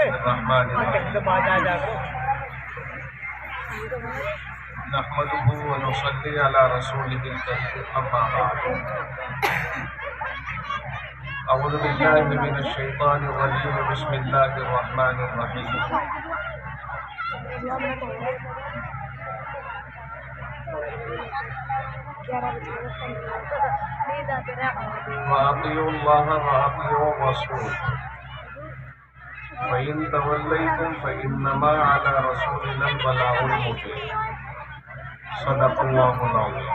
الرحمن الرحیم نحمده ونصلي على رسوله الكريم اما بعد اعوذ بالله من الشیطان الرجیم بسم اللہ الرحمن الرحیم وَأَطِيعُوا اللَّهَ وَأَطِيعُوا الرَّسُولَ فَإِن تَوَلَّيْتُمْ فَإِنَّمَا عَلَى رَسُولِنَا الْبَلَاغُ الْمُبِينُ صدق اللہ العظیم۔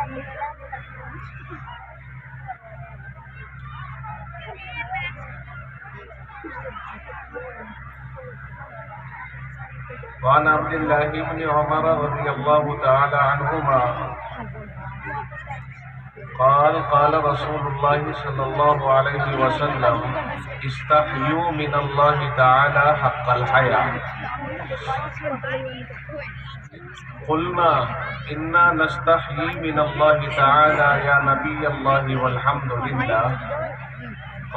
وعن عبد الله بن عمر رضي الله تعالى عنهما قال قال رسول الله صلى الله عليه وسلم استحيوا من الله تعالى حق الحياء قلنا إنا نستحيي من الله تعالى يا نبي الله والحمد لله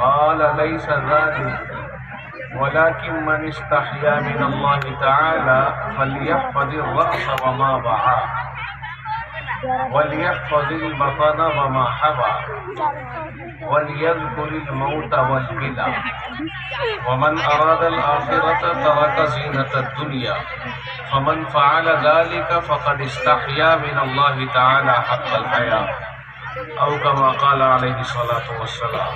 قال ليس ذلك ولكن من استحيا من الله تعالى فليحفظ الرأس وما وعى وليحفظ البطن وما حوى وليذكر الموت والبلى ومن أراد الآخرة ترك زينة الدنيا فمن فعل ذلك فقد استحيا من الله تعالى حق الحياء أو كما قال عليه الصلاة والسلام۔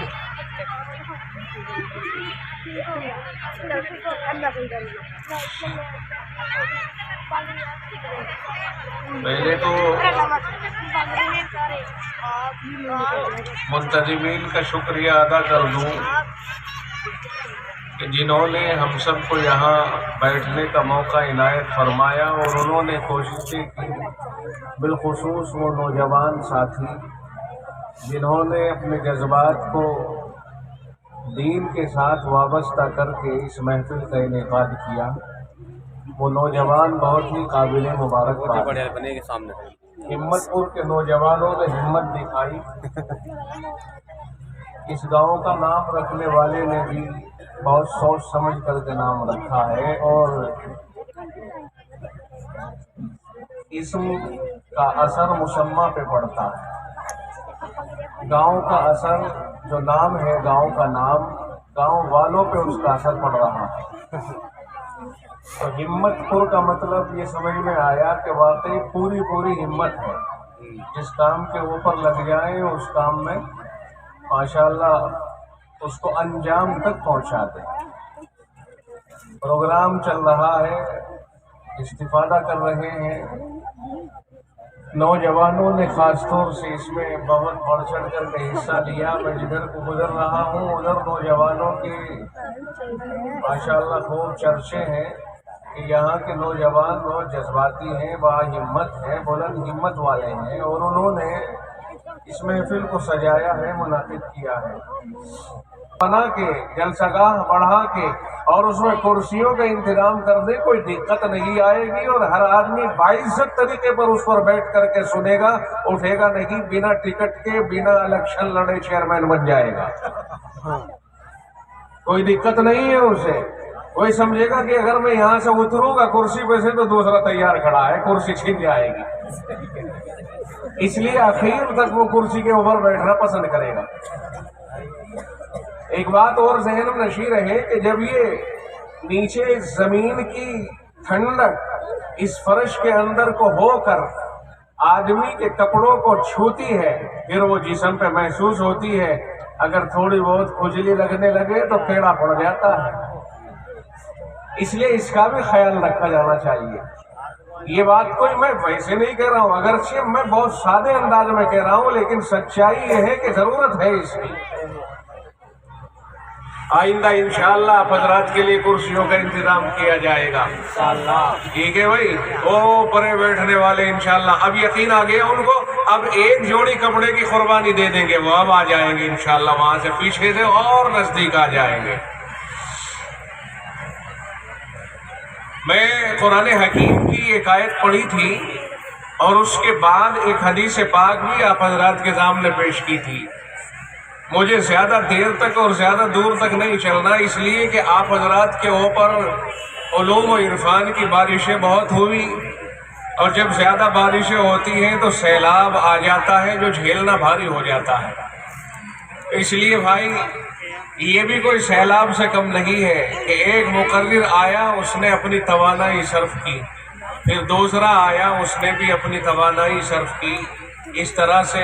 پہلے تو منتظمین کا شکریہ ادا کر دوں کہ جنہوں نے ہم سب کو یہاں بیٹھنے کا موقع عنایت فرمایا اور انہوں نے کوششیں کی، بالخصوص وہ نوجوان ساتھی جنہوں نے اپنے جذبات کو دین کے ساتھ وابستہ کر کے اس محفل کا انعقاد کیا۔ وہ نوجوان بہت ہی قابل مبارکباد۔ ہمت پور کے نوجوانوں نے ہمت دکھائی، اس گاؤں کا نام رکھنے والے نے بھی بہت سوچ سمجھ کر کے نام رکھا ہے، اور اسم کا اثر مسمى پہ پڑتا ہے۔ گاؤں کا اثر جو نام ہے، گاؤں کا نام گاؤں والوں پہ اس کا اثر پڑ رہا ہے۔ تو ہمت پور کا مطلب یہ سمجھ میں آیا کہ واقعی پوری ہمت ہے، جس کام کے اوپر لگ جائیں اس کام میں ماشاءاللہ اس کو انجام تک پہنچا دیں۔ پروگرام چل رہا ہے، استفادہ کر رہے ہیں نوجوانوں نے، خاص طور سے اس میں بہت بڑھ چڑھ کر کے حصہ لیا۔ میں جدھر کو گزر رہا ہوں ادھر نوجوانوں کے ماشاءاللہ خوب چرچے ہیں کہ یہاں کے نوجوان بہت جذباتی ہیں، با ہمت ہیں، بلند ہمت والے ہیں، اور انہوں نے اس محفل کو سجایا ہے، منعقد کیا ہے، بنا کے جلسہ گاہ بڑھا کے، اور اس میں کرسیوں کا انتظام کر دے، کوئی دقت نہیں آئے گی، اور ہر آدمی باعزت طریقے پر اس پر بیٹھ کر کے سنے گا، اٹھے گا نہیں، بنا ٹکٹ کے بنا الیکشن لڑے چیئرمین بن جائے گا، کوئی دقت نہیں ہے اسے۔ کوئی سمجھے گا کہ اگر میں یہاں سے اتروں گا کرسی پہ سے تو دوسرا تیار کھڑا ہے، کرسی چھن جائے گی، اس لیے آخر تک وہ کرسی کے اوپر بیٹھنا پسند کرے گا۔ ایک بات اور ذہن میں نشی رہے کہ جب یہ نیچے زمین کی ٹھنڈک اس فرش کے اندر کو ہو کر آدمی کے کپڑوں کو چھوتی ہے، پھر وہ جسم پہ محسوس ہوتی ہے، اگر تھوڑی بہت کھجلی لگنے لگے تو پھیڑا پڑ جاتا ہے، اس لیے اس کا بھی خیال رکھا جانا چاہیے۔ یہ بات کوئی میں ویسے نہیں کہہ رہا ہوں، اگرچہ میں بہت سادے انداز میں کہہ رہا ہوں، لیکن سچائی یہ ہے کہ ضرورت ہے اس کی۔ آئندہ انشاءاللہ آپ حضرات کے لیے کرسیوں کا انتظام کیا جائے گا، ٹھیک ہے بھائی؟ وہ پرے بیٹھنے والے انشاءاللہ اب یقین آ گیا ان کو، اب ایک جوڑی کپڑے کی قربانی دے دیں گے، وہ اب آ جائیں گے انشاءاللہ، وہاں سے پیچھے سے اور نزدیک آ جائیں گے۔ میں قرآن حکیم کی ایک آیت پڑھی تھی اور اس کے بعد ایک حدیث پاک بھی آپ حضرات کے سامنے پیش کی تھی۔ مجھے زیادہ دیر تک اور زیادہ دور تک نہیں چلنا، اس لیے کہ آپ حضرات کے اوپر علوم و عرفان کی بارشیں بہت ہوئی، اور جب زیادہ بارشیں ہوتی ہیں تو سیلاب آ جاتا ہے جو جھیلنا بھاری ہو جاتا ہے۔ اس لیے بھائی یہ بھی کوئی سیلاب سے کم نہیں ہے کہ ایک مقرر آیا، اس نے اپنی توانائی صرف کی، پھر دوسرا آیا، اس نے بھی اپنی توانائی صرف کی۔ اس طرح سے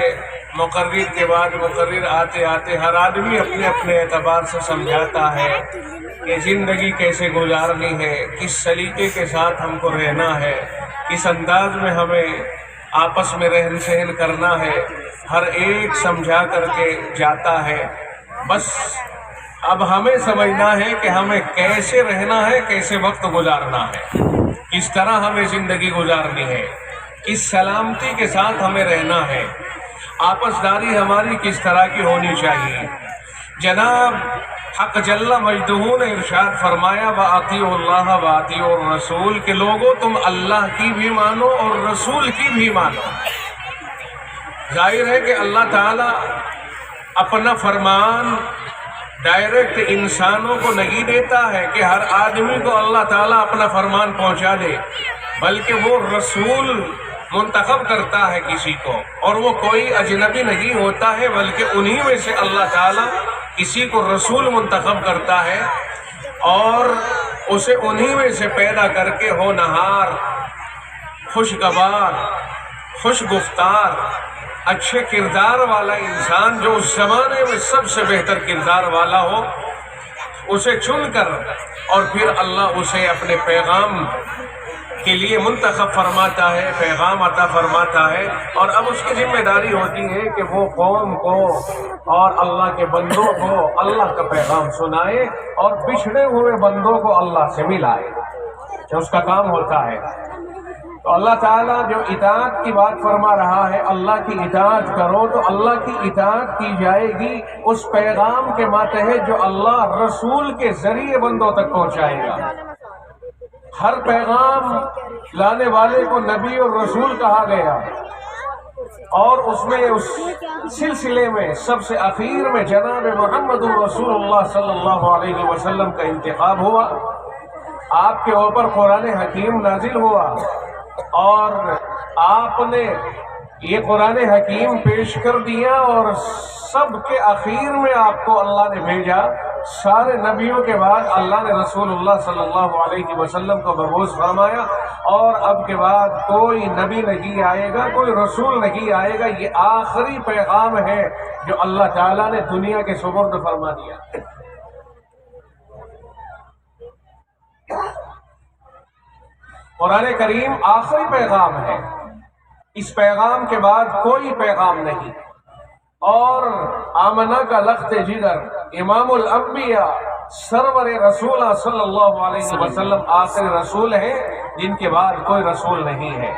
مقرر کے بعد مقرر آتے آتے ہر آدمی اپنے اپنے اعتبار سے سمجھاتا ہے کہ زندگی کیسے گزارنی ہے، کس سلیقے کے ساتھ ہم کو رہنا ہے، کس انداز میں ہمیں آپس میں رہن سہن کرنا ہے، ہر ایک سمجھا کر کے جاتا ہے۔ بس اب ہمیں سمجھنا ہے کہ ہمیں کیسے رہنا ہے، کیسے وقت گزارنا ہے، کس طرح ہمیں زندگی گزارنی ہے، کس سلامتی کے ساتھ ہمیں رہنا ہے، آپس داری ہماری کس طرح کی ہونی چاہیے۔ جناب حق جل مجدہ نے ارشاد فرمایا وَأَطِيعُوا اللَّهَ وَأَطِيعُوا الرَّسُولَ کہ لوگوں تم اللہ کی بھی مانو اور رسول کی بھی مانو۔ ظاہر ہے کہ اللہ تعالیٰ اپنا فرمان ڈائریکٹ انسانوں کو نہیں دیتا ہے کہ ہر آدمی کو اللہ تعالیٰ اپنا فرمان پہنچا دے، بلکہ وہ رسول منتخب کرتا ہے کسی کو، اور وہ کوئی اجنبی نہیں ہوتا ہے بلکہ انہی میں سے اللہ تعالیٰ کسی کو رسول منتخب کرتا ہے، اور اسے انہی میں سے پیدا کر کے ہونہار، خوشگوار، خوش گفتار، اچھے کردار والا انسان جو اس زمانے میں سب سے بہتر کردار والا ہو، اسے چن کر اور پھر اللہ اسے اپنے پیغام کے لیے منتخب فرماتا ہے، پیغام عطا فرماتا ہے، اور اب اس کی ذمہ داری ہوتی ہے کہ وہ قوم کو اور اللہ کے بندوں کو اللہ کا پیغام سنائے اور بچھڑے ہوئے بندوں کو اللہ سے ملائے، جو اس کا کام ہوتا ہے۔ تو اللہ تعالیٰ جو اطاعت کی بات فرما رہا ہے، اللہ کی اطاعت کرو تو اللہ کی اطاعت کی جائے گی اس پیغام کے ماتحت جو اللہ رسول کے ذریعے بندوں تک پہنچائے گا۔ ہر پیغام لانے والے کو نبی اور رسول کہا گیا، اور اس میں اس سلسلے میں سب سے اخیر میں جناب محمد رسول اللہ صلی اللہ علیہ وسلم کا انتخاب ہوا۔ آپ کے اوپر قرآن حکیم نازل ہوا، اور آپ نے یہ قرآن حکیم پیش کر دیا، اور سب کے اخیر میں آپ کو اللہ نے بھیجا۔ سارے نبیوں کے بعد اللہ نے رسول اللہ صلی اللہ علیہ وسلم کو مبعوث فرمایا، اور اب کے بعد کوئی نبی نہیں آئے گا، کوئی رسول نہیں آئے گا۔ یہ آخری پیغام ہے جو اللہ تعالیٰ نے دنیا کے سپرد فرما دیا۔ قرآن کریم آخری پیغام ہے، اس پیغام کے بعد کوئی پیغام نہیں۔ اور آمنہ کا لخت جگر امام الانبیاء سرور رسول صلی اللہ علیہ وسلم آخری رسول ہیں جن کے بعد کوئی رسول نہیں ہے۔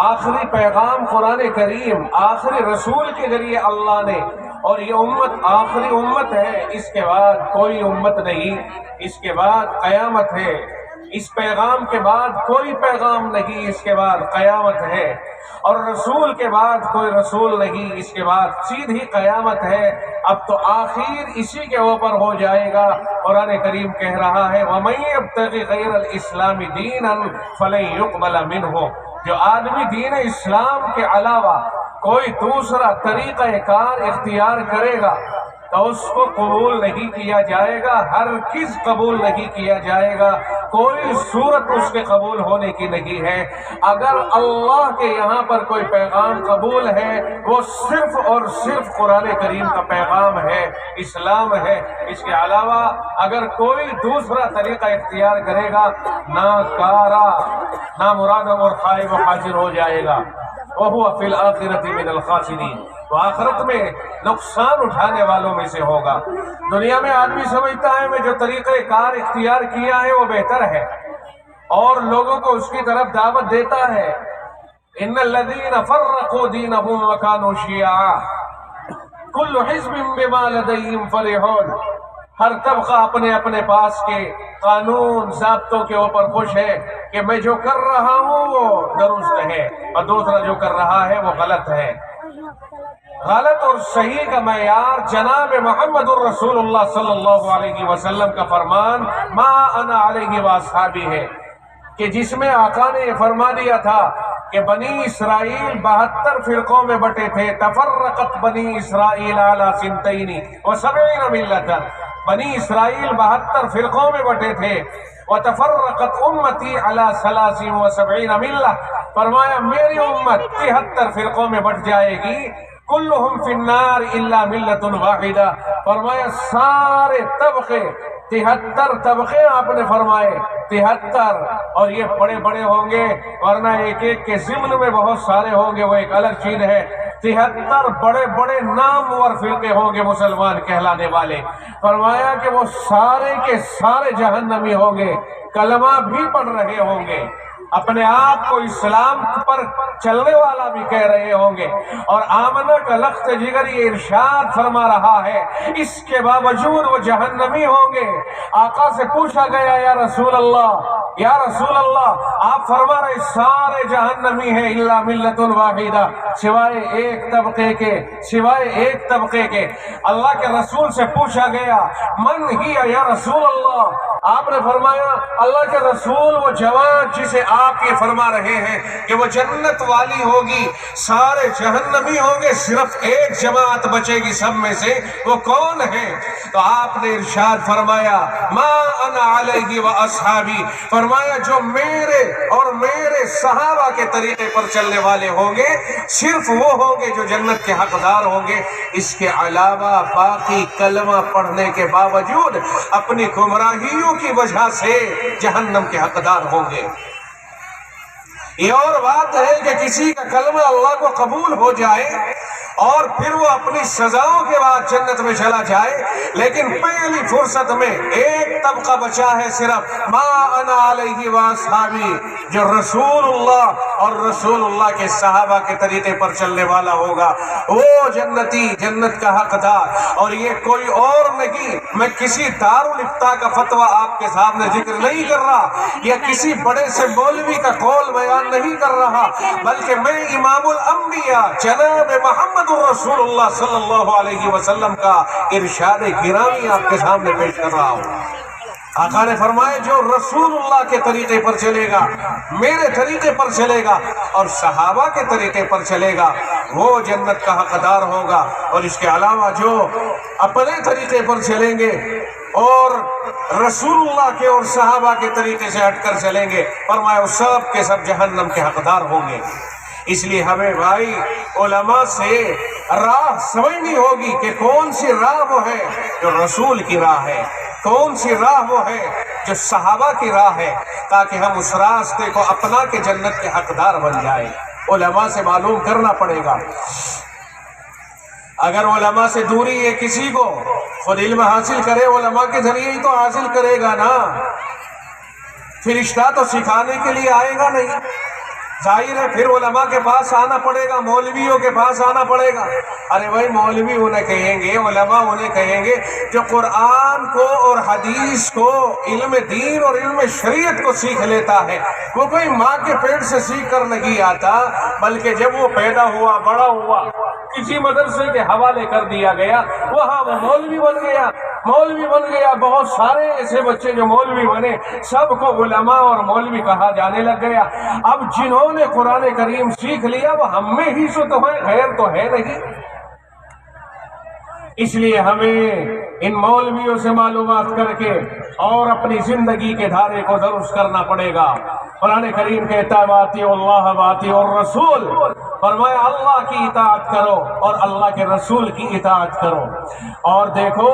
آخری پیغام قرآن کریم آخری رسول کے ذریعے اللہ نے، اور یہ امت آخری امت ہے، اس کے بعد کوئی امت نہیں، اس کے بعد قیامت ہے، اس پیغام کے بعد کوئی پیغام نہیں، اس کے بعد قیامت ہے، اور رسول کے بعد کوئی رسول نہیں، اس کے بعد سیدھی قیامت ہے۔ اب تو آخر اسی کے اوپر ہو جائے گا۔ قرآن کریم کہہ رہا ہے وَمَن يَبْتَغِ غَيْرَ الْإِسْلَامِ دِينًا فَلَن يُقْبَلَ مِنْهُ جو آدمی دین اسلام کے علاوہ کوئی دوسرا طریقہ کار اختیار کرے گا تو اس کو قبول نہیں کیا جائے گا، ہرگز قبول نہیں کیا جائے گا، کوئی صورت اس کے قبول ہونے کی نہیں ہے۔ اگر اللہ کے یہاں پر کوئی پیغام قبول ہے وہ صرف اور صرف قرآن کریم کا پیغام ہے، اسلام ہے۔ اس کے علاوہ اگر کوئی دوسرا طریقہ اختیار کرے گا ناکارہ، نامراد اور خائب و خاسر ہو جائے گا۔ وَهُوَ فِي الْآخِرَةِ مِنَ الْخَاسِرِينَ تو آخرت میں نقصان اٹھانے والوں میں سے ہوگا۔ دنیا میں آدمی سمجھتا ہے میں جو طریقہ کار اختیار کیا ہے وہ بہتر ہے، اور لوگوں کو اس کی طرف دعوت دیتا ہے۔ ان الذین فرقوا دینہم وکانوا شیعا کل حزب بما لدیہم فرحون ہر طبقہ اپنے اپنے پاس کے قانون ضابطوں کے اوپر خوش ہے کہ میں جو کر رہا ہوں وہ درست ہے اور دوسرا جو کر رہا ہے وہ غلط ہے۔ غلط اور صحیح کا معیار جناب محمد الرسول اللہ صلی اللہ علیہ وسلم کا فرمان ما انا علیہ واصحابی ہے، کہ جس میں آقا نے یہ فرما دیا تھا کہ بنی اسرائیل 72 فرقوں میں بٹے تھے، تفرقت بنی اسرائیل علی سنتین و سبعین ملتا، بنی اسرائیل 72 فرقوں میں بٹے تھے، وتفرقت امتی علی 73 و 70 ملہ، فرمایا میری امت 73 فرقوں میں بٹ جائے گی، کلہم فی النار الا ملت واحدہ، فرمایا سارے طبقے 73 طبقے آپ نے فرمائے 73، اور یہ بڑے بڑے ہوں گے، ورنہ ایک ایک کے ضمن میں بہت سارے ہوں گے، وہ ایک الگ چیز ہے۔ 73 بڑے بڑے نامور فرقے ہوں گے مسلمان کہلانے والے، فرمایا کہ وہ سارے کے سارے جہنمی ہوں گے، کلمہ بھی پڑھ رہے ہوں گے، اپنے آپ کو اسلام پر چلنے والا بھی کہہ رہے ہوں گے، اور آمنہ کا لخت جگر یہ ارشاد فرما رہا ہے اس کے باوجود وہ جہنمی ہوں گے۔ آقا سے پوچھا گیا یا رسول اللہ، یا رسول اللہ، آپ فرما رہے سارے جہنمی ہیں الا ملت واحدہ، سوائے ایک طبقے کے، سوائے ایک طبقے کے۔ اللہ کے رسول سے پوچھا گیا من ہی یا رسول اللہ، آپ نے فرمایا اللہ کے رسول وہ جماعت جسے آپ یہ فرما رہے ہیں کہ وہ جنت والی ہوگی، سارے جہنمی ہوں گے، صرف ایک جماعت بچے گی سب میں سے، وہ کون ہے؟ تو آپ نے ارشاد فرمایا ما انا علیہ و اصحابی، فرمایا جو میرے اور میرے صحابہ کے طریقے پر چلنے والے ہوں گے صرف وہ ہوں گے جو جنت کے حقدار ہوں گے، اس کے علاوہ باقی کلمہ پڑھنے کے باوجود اپنی گمراہیوں کی وجہ سے جہنم کے حقدار ہوں گے۔ یہ اور بات ہے کہ کسی کا کلمہ اللہ کو قبول ہو جائے اور پھر وہ اپنی سزاؤں کے بعد جنت میں چلا جائے، لیکن پہلی فرصت میں ایک طبقہ بچا ہے صرف ما انا علیہ واصحابی، جو رسول اللہ اور رسول اللہ کے صحابہ کے طریقے پر چلنے والا ہوگا، وہ جنتی، جنت کا حقدار۔ اور یہ کوئی اور نہیں، میں کسی دارالفتاء کا فتویٰ آپ کے سامنے ذکر نہیں کر رہا، یا کسی بڑے سے مولوی کا قول بیان نہیں کر رہا، بلکہ میں امام الانبیاء جناب محمد رسول اللہ صلی اللہ علیہ وسلم کا ارشاد گرامی آپ کے سامنے پیش کر رہا ہوں۔ آقا نے فرمایا جو رسول اللہ کے طریقے پر چلے گا، میرے طریقے پر چلے گا اور صحابہ کے طریقے پر چلے گا، وہ جنت کا حقدار ہوگا، اور اس کے علاوہ جو اپنے طریقے پر چلیں گے اور رسول اللہ کے اور صحابہ کے طریقے سے ہٹ کر چلیں گے، فرمایا وہ سب کے سب جہنم کے حقدار ہوں گے۔ اس لیے ہمیں بھائی علماء سے راہ سمجھنی ہوگی کہ کون سی راہ وہ ہے جو رسول کی راہ ہے، کون سی راہ وہ ہے جو صحابہ کی راہ ہے، تاکہ ہم اس راستے کو اپنا کے جنت کے حقدار بن جائیں۔ علماء سے معلوم کرنا پڑے گا، اگر علماء سے دوری ہے کسی کو، خود علم حاصل کرے علماء کے ذریعے ہی تو حاصل کرے گا نا، فرشتہ تو سکھانے کے لیے آئے گا نہیں، ظاہر ہے پھر علماء کے پاس آنا پڑے گا، مولویوں کے پاس آنا پڑے گا۔ ارے بھائی مولوی انہیں کہیں گے، علماء انہیں کہیں گے جو قرآن کو اور حدیث کو، علم دین اور علم شریعت کو سیکھ لیتا ہے، وہ کوئی ماں کے پیٹ سے سیکھ کر نہیں آتا، بلکہ جب وہ پیدا ہوا، بڑا ہوا، کسی مدرسے کے حوالے کر دیا گیا، وہاں وہ مولوی بن گیا، مولوی بن گیا۔ بہت سارے ایسے بچے جو مولوی بنے، سب کو علماء اور مولوی کہا جانے لگ گیا۔ اب جنہوں نے قرآن کریم سیکھ لیا وہ ہم میں ہی سے تو ہے، غیر تو ہے نہیں۔ اس لیے ہمیں ان مولویوں سے معلومات کر کے اور اپنی زندگی کے دھارے کو درست کرنا پڑے گا۔ قرآن کریم کہتا ہے واطیعوا اللہ واطیعوا الرسول، فرمایا اللہ کی اطاعت کرو اور اللہ کے رسول کی اطاعت کرو۔ اور دیکھو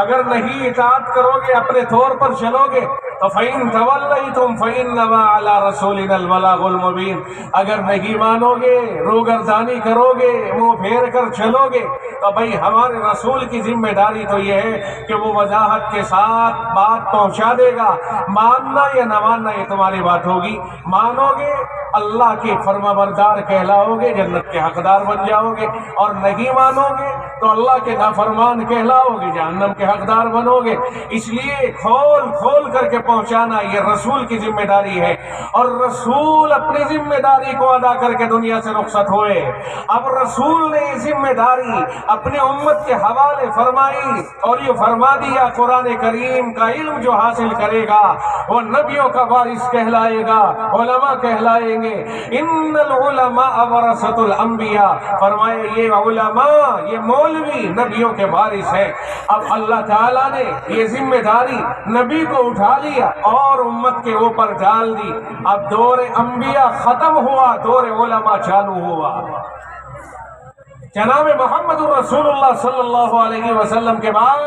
اگر نہیں اطاعت کرو گے، اپنے طور پر چلو گے، تو فَإِن تَوَلَّيْتُمْ فَإِنَّمَا عَلَىٰ رَسُولِنَا الْبَلَاغُ الْمُبِينُ، اگر نہیں مانو گے، روگردانی کرو گے، منہ پھیر کر چلو گے، تو بھائی ہمارے رسول کی ذمہ داری تو یہ ہے کہ وہ وضاحت کے ساتھ بات پہنچا دے گا۔ ماننا یا نہ ماننا یہ تمہاری بات ہوگی، مانو گے اللہ کی فرما بردار کہلاؤ گے، گے جنت کے حقدار بن جاؤ گے، اور نہیں مانو گے تو اللہ کے نافرمان کہلاؤ گے، جہنم کے حقدار بنو گے۔ اس لیے کھول کھول کر کے پہنچانا یہ رسول کی ذمہ داری ہے، اور رسول اپنی ذمہ داری کو ادا کر کے دنیا سے رخصت ہوئے۔ اب رسول نے یہ ذمہ داری اپنی امت کے حوالے فرمائی، اور یہ فرما دیا قرآن کریم کا علم جو حاصل کرے گا وہ نبیوں کا وارث کہلائے گا، علماء کہلائیں گے۔ ان العلماء ورثۃ الانبیاء، فرمائے یہ علماء، یہ مولوی نبیوں کے وارث ہیں۔ اب اللہ تعالیٰ نے یہ ذمہ داری نبی کو اٹھا لیا اور امت کے اوپر ڈال دی۔ اب دور انبیاء ختم ہوا، دور علماء چالو ہوا۔ جناب محمد رسول اللہ صلی اللہ علیہ وسلم کے بعد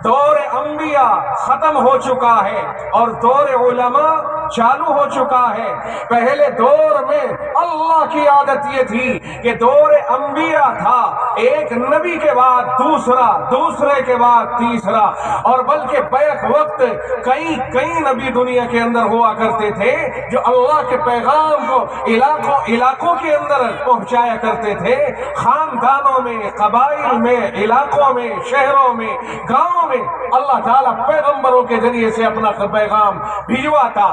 دور انبیاء ختم ہو چکا ہے اور دور علماء چالو ہو چکا ہے۔ پہلے دور میں اللہ کی عادت یہ تھی کہ دور انبیاء تھا، ایک نبی کے بعد دوسرا، دوسرے کے بعد تیسرا، اور بلکہ بیک وقت کئی نبی دنیا کے اندر ہوا کرتے تھے جو اللہ کے پیغام کو علاقوں کے اندر پہنچایا کرتے تھے، خاندانوں میں، قبائل میں، علاقوں میں، شہروں میں، گاؤں میں اللہ تعالیٰ پیغمبروں کے ذریعے سے اپنا پیغام بھجواتا۔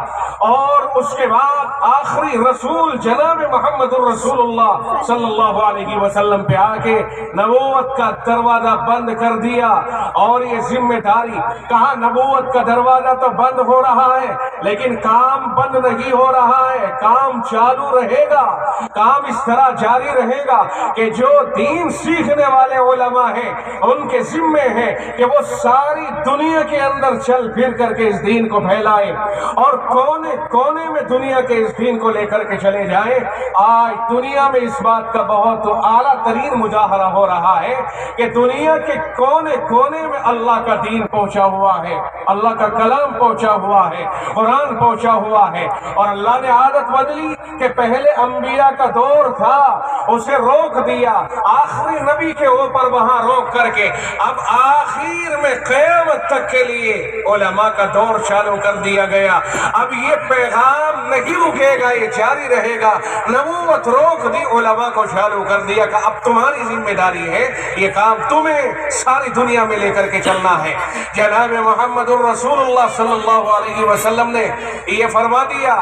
اور اس کے بعد آخری رسول جناب محمد الرسول اللہ صلی اللہ علیہ وسلم پہ آ کے نبوت کا دروازہ بند کر دیا، اور یہ ذمہ داری کہا نبوت کا دروازہ تو بند ہو رہا ہے لیکن کام بند نہیں ہو رہا ہے، کام چالو رہے گا، کام اس طرح جاری رہے گا کہ جو دین سیکھنے والے علماء ہیں ان کے ذمے ہیں کہ وہ ساری دنیا کے اندر چل پھر کر کے اس دین کو پھیلائیں اور کونے کونے میں دنیا کے اس دین کو لے کر کے چلے جائیں۔ آج دنیا میں اس بات کا بہت اعلیٰ ترین مظاہرہ ہو رہا ہے کہ دنیا کے کونے کونے میں اللہ کا دین پہنچا ہوا ہے، اللہ کا کلام پہنچا ہوا ہے، قرآن پہنچا ہوا ہے، اور اللہ نے عادت بدلی کہ پہلے انبیاء کا دور تھا اسے روک دیا، آخری نبی کے اوپر وہاں روک کر کے اب آخر میں قیامت تک کے لیے علماء کا دور چالو کر دیا گیا۔ اب یہ پیغام نہیں رکے گا، یہ جاری رہے گا۔ نبوت روک دی، علماء کو چالو کر دیا کہ اب تمہاری ذمہ داری ہے، یہ کام تمہیں ساری دنیا میں لے کر کے چلنا ہے۔ جناب محمد الرسول اللہ صلی اللہ علیہ وسلم نے یہ فرما دیا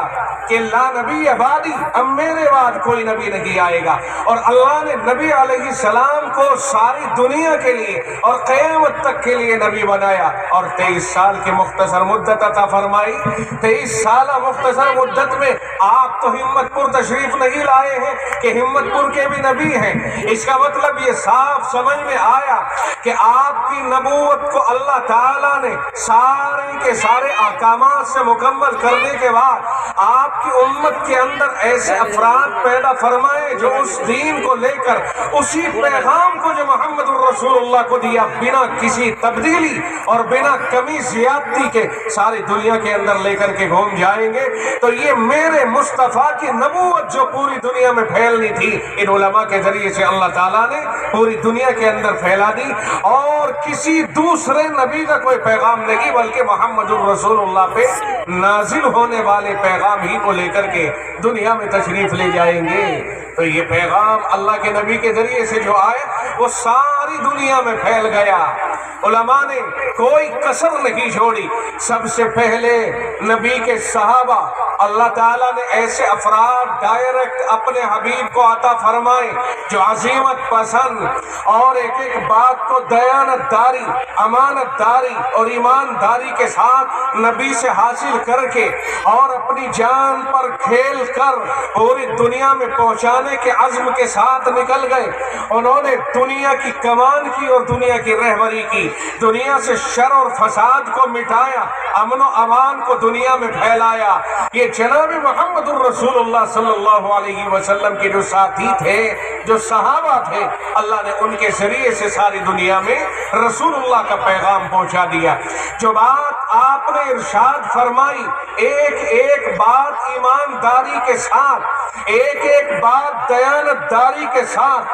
کہ لا نبی بعدی، اب میرے بعد کوئی نبی نہیں آئے گا، اور اللہ نے نبی علیہ السلام کو ساری دنیا کے لیے اور قیامت تک کے لیے نبی بنایا، اور 23 سال کی مختصر مدت عطا فرمائی۔ 23 سالہ مختصر مدت میں آپ تو ہمت پور تشریف نہیں لائے ہیں کہ ہمت پور کے بھی نبی ہیں، اس کا مطلب یہ صاف سمجھ میں آیا کہ آپ کی نبوت کو اللہ تعالیٰ نے سارے کے سارے احکامات سے مکمل کرنے کے بعد آپ کی امت کے اندر ایسے افراد پیدا فرمائے جو اس دین کو لے کر اسی پیغام کو جو محمد الرسول اللہ کو دیا بنا کسی تبدیلی اور بنا کمی زیادتی کے ساری دنیا کے اندر لے کر کے گھوم جائیں گے۔ تو یہ میرے مصطفیٰ کی نبوت جو پوری دنیا میں پھیلنی تھی ان علماء کے ذریعے سے اللہ تعالیٰ نے پوری دنیا کے اندر پھیلا دی، اور کسی دوسرے نبی کا کوئی پیغام نہیں بلکہ محمد الرسول اللہ پہ نازل ہونے والے پیغام ہی کو لے کر کے دنیا میں تشریف لے جائیں گے۔ تو یہ پیغام اللہ کے نبی کے ذریعے سے جو آئے وہ ساری دنیا میں پھیل گیا۔ علماء نے کوئی کسر نہیں چھوڑی۔ سب سے پہلے نبی کے صحابہ، اللہ تعالیٰ نے ایسے افراد ڈائریکٹ اپنے حبیب کو عطا فرمائے جو عظیمت پسند اور ایک ایک بات کو دیانت داری، امانت داری اور ایمانداری کے ساتھ نبی سے حاصل کر کے اور اپنی جان پر کھیل کر پوری دنیا میں پہنچانے کے عزم کے ساتھ نکل گئے۔ انہوں نے دنیا کی کمان کی اور دنیا کی رہبری کی، دنیا سے شر اور فساد کو مٹایا، امن و امان کو دنیا میں پھیلایا۔ یہ جناب محمد الرسول اللہ صلی اللہ علیہ وسلم کے جو ساتھی تھے، جو صحابہ تھے، اللہ نے ان کے ذریعے سے ساری دنیا میں رسول اللہ کا پیغام پہنچا دیا۔ جو بات آپ نے ارشاد فرمائی، ایک ایک بات ایمانداری کے ساتھ، ایک ایک بات دیانت داری کے ساتھ،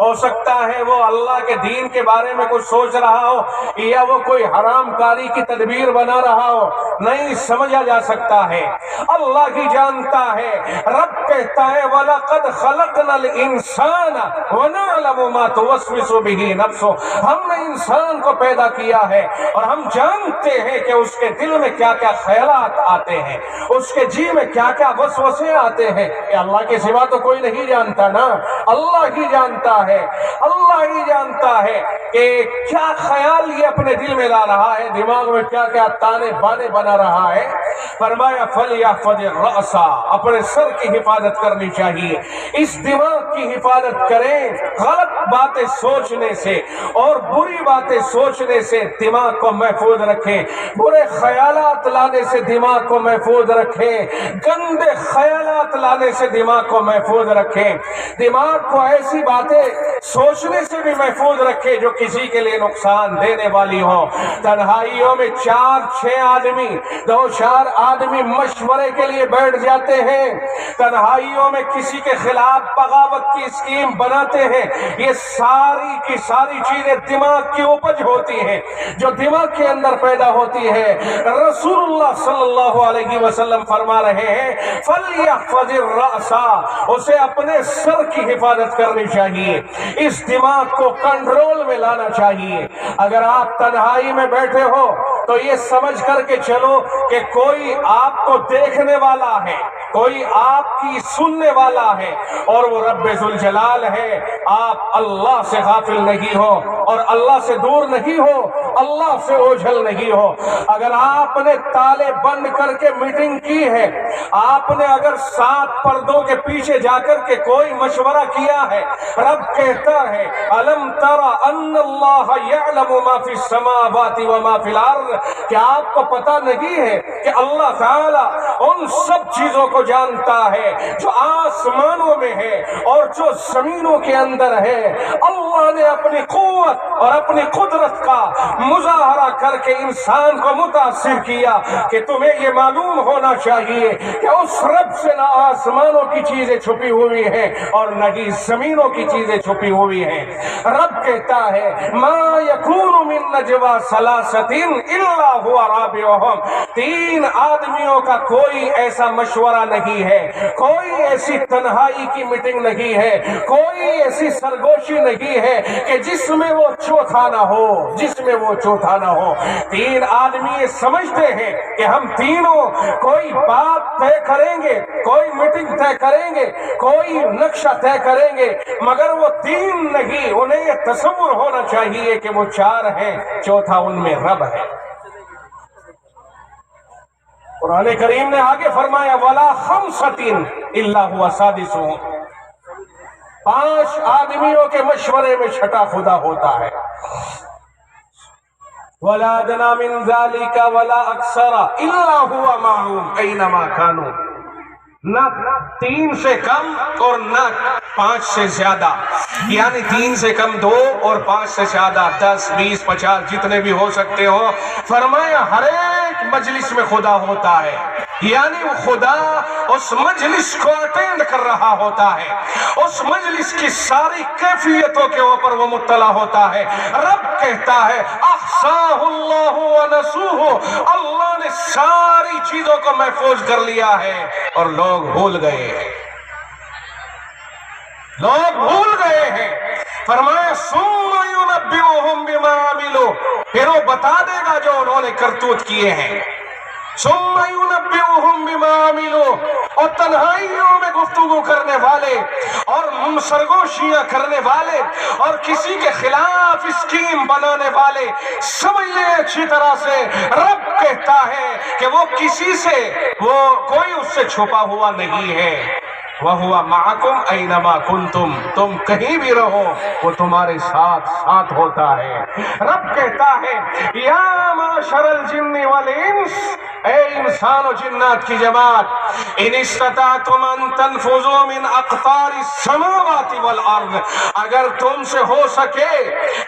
ہو سکتا ہے وہ اللہ کے دین کے بارے میں کچھ سوچ رہا ہو یا وہ کوئی حرام کاری کی تدبیر بنا رہا ہو، نہیں سمجھا جا سکتا ہے، اللہ ہی جانتا ہے۔ رب کہتا ہے وَلَقَدْ خَلَقْنَا الْإِنسَانَ وَنَعْلَمُ مَا تُوَسْوِسُ بِهِ نَفْسُهُ، ہم نے انسان کو پیدا کیا ہے اور ہم جانتے ہیں کہ اس کے دل میں کیا کیا خیالات آتے ہیں، اس کے جی میں کیا کیا وسوسے آتے ہیں، کہ اللہ کے سوا تو کوئی نہیں جانتا نا، اللہ ہی جانتا ہے، اللہ ہی جانتا ہے کہ کیا خیال یہ اپنے دل میں لا رہا ہے، دماغ میں کیا کیا تانے بانے بنا رہا ہے۔ فرمایا فَلْيَحْفَظِ الرَّأْسَ، اپنے سر کی حفاظت کرنی چاہیے، اس دماغ کی حفاظت کریں، غلط باتیں سوچنے سے اور بری باتیں سوچنے سے دماغ کو محفوظ رکھیں، برے خیالات لانے سے دماغ کو محفوظ رکھیں، گندے خیالات لانے سے دماغ کو محفوظ رکھیں، دماغ کو ایسی باتیں سوچنے سے بھی محفوظ رکھیں جو کسی کے لیے نقصان دینے والی ہو۔ تنہائیوں میں 4-6 آدمی، 2-4 آدمی مشورے کے لیے بیٹھ جاتے ہیں، تنہائیوں میں کسی کے خلاف بغاوت کی اسکیم بناتے ہیں، یہ ساری کی ساری چیزیں دماغ کی اپج ہوتی ہیں جو دماغ کے اندر پیدا ہوتی ہے۔ رسول اللہ صلی اللہ علیہ وسلم فرما رہے ہیں فَلْيَحْفَظِ الرَّأْسَ، اسے اپنے سر کی حفاظت کرنی چاہیے، اس دماغ کو کنٹرول میں لانا چاہیے۔ اگر آپ تنہائی میں بیٹھے ہو تو یہ سمجھ کر کے چلو کہ کوئی آپ کو دیکھنے والا ہے، کوئی آپ کی سننے والا ہے، اور وہ رب ذوالجلال ہے۔ آپ اللہ سے غافل نہیں ہو اور اللہ سے دور نہیں ہو، اللہ سے اوجھل نہیں ہو۔ اگر آپ نے تالے بند کر کے میٹنگ کی ہے، آپ نے اگر 7 پردوں کے پیچھے جا کر کے کوئی مشورہ کیا ہے، رب کہتا ہے الم تر ان اللہ یعلم ما فی السماوات وما فی الارض، کہ آپ کو پتہ نہیں ہے کہ اللہ تعالی ان سب چیزوں کو جانتا ہے جو آسمانوں میں ہے اور جو زمینوں کے اندر ہے۔ اللہ نے اپنی قوت اور اپنی قدرت کا مظاہرہ کر کے انسان کو متاثر کیا کہ تمہیں یہ معلوم ہونا چاہیے کہ اس رب سے نہ آسمانوں کی چیزیں چھپی ہوئی ہیں اور نہ ہی زمینوں کی چیزیں چھپی ہوئی ہیں۔ رب کہتا ہے ما یکون من نجوا ثلاثۃ الا هو رابعهم، 3 آدمیوں کا کوئی ایسا مشورہ نہیں ہے، کوئی ایسی تنہائی کی میٹنگ نہیں ہے، کوئی ایسی سرگوشی نہیں ہے کہ جس میں وہ چوتھا نہ ہو، جس میں وہ چوتھا نہ ہو۔ 3 آدمی یہ سمجھتے ہیں کہ ہم تینوں کوئی بات طے کریں گے، کوئی میٹنگ طے کریں گے، کوئی نقشہ طے کریں گے، مگر وہ 3 نہیں، انہیں یہ تصور ہونا چاہیے کہ وہ 4 ہیں، چوتھا ان میں رب ہے۔ قرآن کریم نے آگے فرمایا وَلَا خَمْسَةٍ إِلَّا هُوَ سَادِسُهُمْ، 5 آدمیوں کے مشورے میں چھٹا خدا ہوتا ہے۔ وَلَا أَدْنَىٰ مِن ذَٰلِكَ وَلَا أَكْثَرَ إِلَّا هُوَ مَعَهُمْ أَيْنَمَا كَانُوا، نہ 3 سے کم اور نہ 5 سے زیادہ، یعنی 3 سے کم 2 اور 5 سے زیادہ 10 20 50 جتنے بھی ہو سکتے ہو۔ فرمایا ہر ایک مجلس میں خدا ہوتا ہے، یعنی وہ خدا اس مجلس کو اٹینڈ کر رہا ہوتا ہے، اس مجلس کی ساری کیفیتوں کے اوپر وہ مطلع ہوتا ہے۔ رب کہتا ہے احصاہ اللہ ونسوہ، اللہ نے ساری چیزوں کو محفوظ کر لیا ہے اور لوگ بھول گئے ہیں، لوگ بھول گئے ہیں۔ فرمایا ثم ينبئهم بما عملوا، پھر وہ بتا دے گا جو انہوں نے کرتوت کیے ہیں۔ ثم ينبئهم بما عملوا، اور تنہائیوں میں گفتگو کرنے والے اور سرگوشیاں کرنے والے اور کسی کے خلاف اسکیم بنانے والے سمجھ لیں اچھی طرح سے، رب کہتا ہے کہ وہ کسی سے، وہ کوئی اس سے چھپا ہوا نہیں ہے۔ وَهُوَ مَعَكُمْ أَيْنَمَا كُنْتُمْ، تم کہیں بھی رہو وہ تمہارے ساتھ ساتھ ہوتا ہے۔ رب کہتا ہے یا معاشر الجن والانس، اے انسان و جنات کی جماعت، ان استطعتم ان تنفذوا من اقطار السماوات والارض، اگر تم سے ہو سکے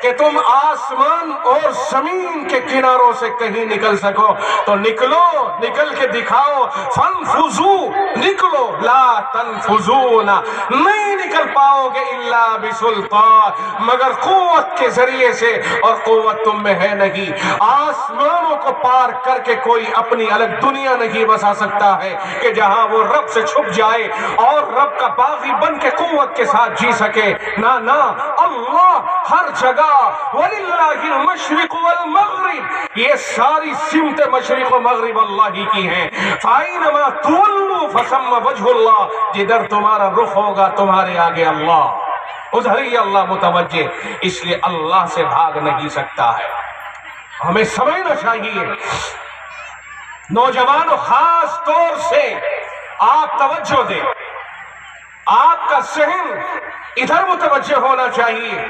کہ تم آسمان اور زمین کے کناروں سے کہیں نکل سکو تو نکلو، نکل کے دکھاؤ۔ فانفذوا، نکلو، لا تنفذون، نہیں نکل نکل پاؤ گے الا بسلطان، مگر قوت کے ذریعے سے، اور قوت تم میں ہے نہیں۔ آسمانوں کو پار کر کے کوئی اپنی الگ دنیا نہیں بسا سکتا ہے کہ جہاں وہ رب سے چھپ جائے اور رب کا باغی بن کے قوت کے ساتھ جی سکے۔ نہ نہ، اللہ ہر جگہ، وَلِلَّهِ الْمَشْرِقُ وَالْمَغْرِبُ، یہ ساری سمت مشرق و مغرب اللہ ہی کی ہیں۔ فَأَيْنَمَا تُوَلُّوا فَثَمَّ وَجْهُ اللَّهِ، جدھر تمہارا رخ ہوگا تمہارے آگے اللہ، ادھر ہی اللہ متوجہ، اس لیے اللہ سے بھاگ نہیں سکتا ہے۔ ہمیں سمجھنا چاہیے، نوجوانوں خاص طور سے آپ توجہ دیں، آپ کا ذہن ادھر متوجہ ہونا چاہیے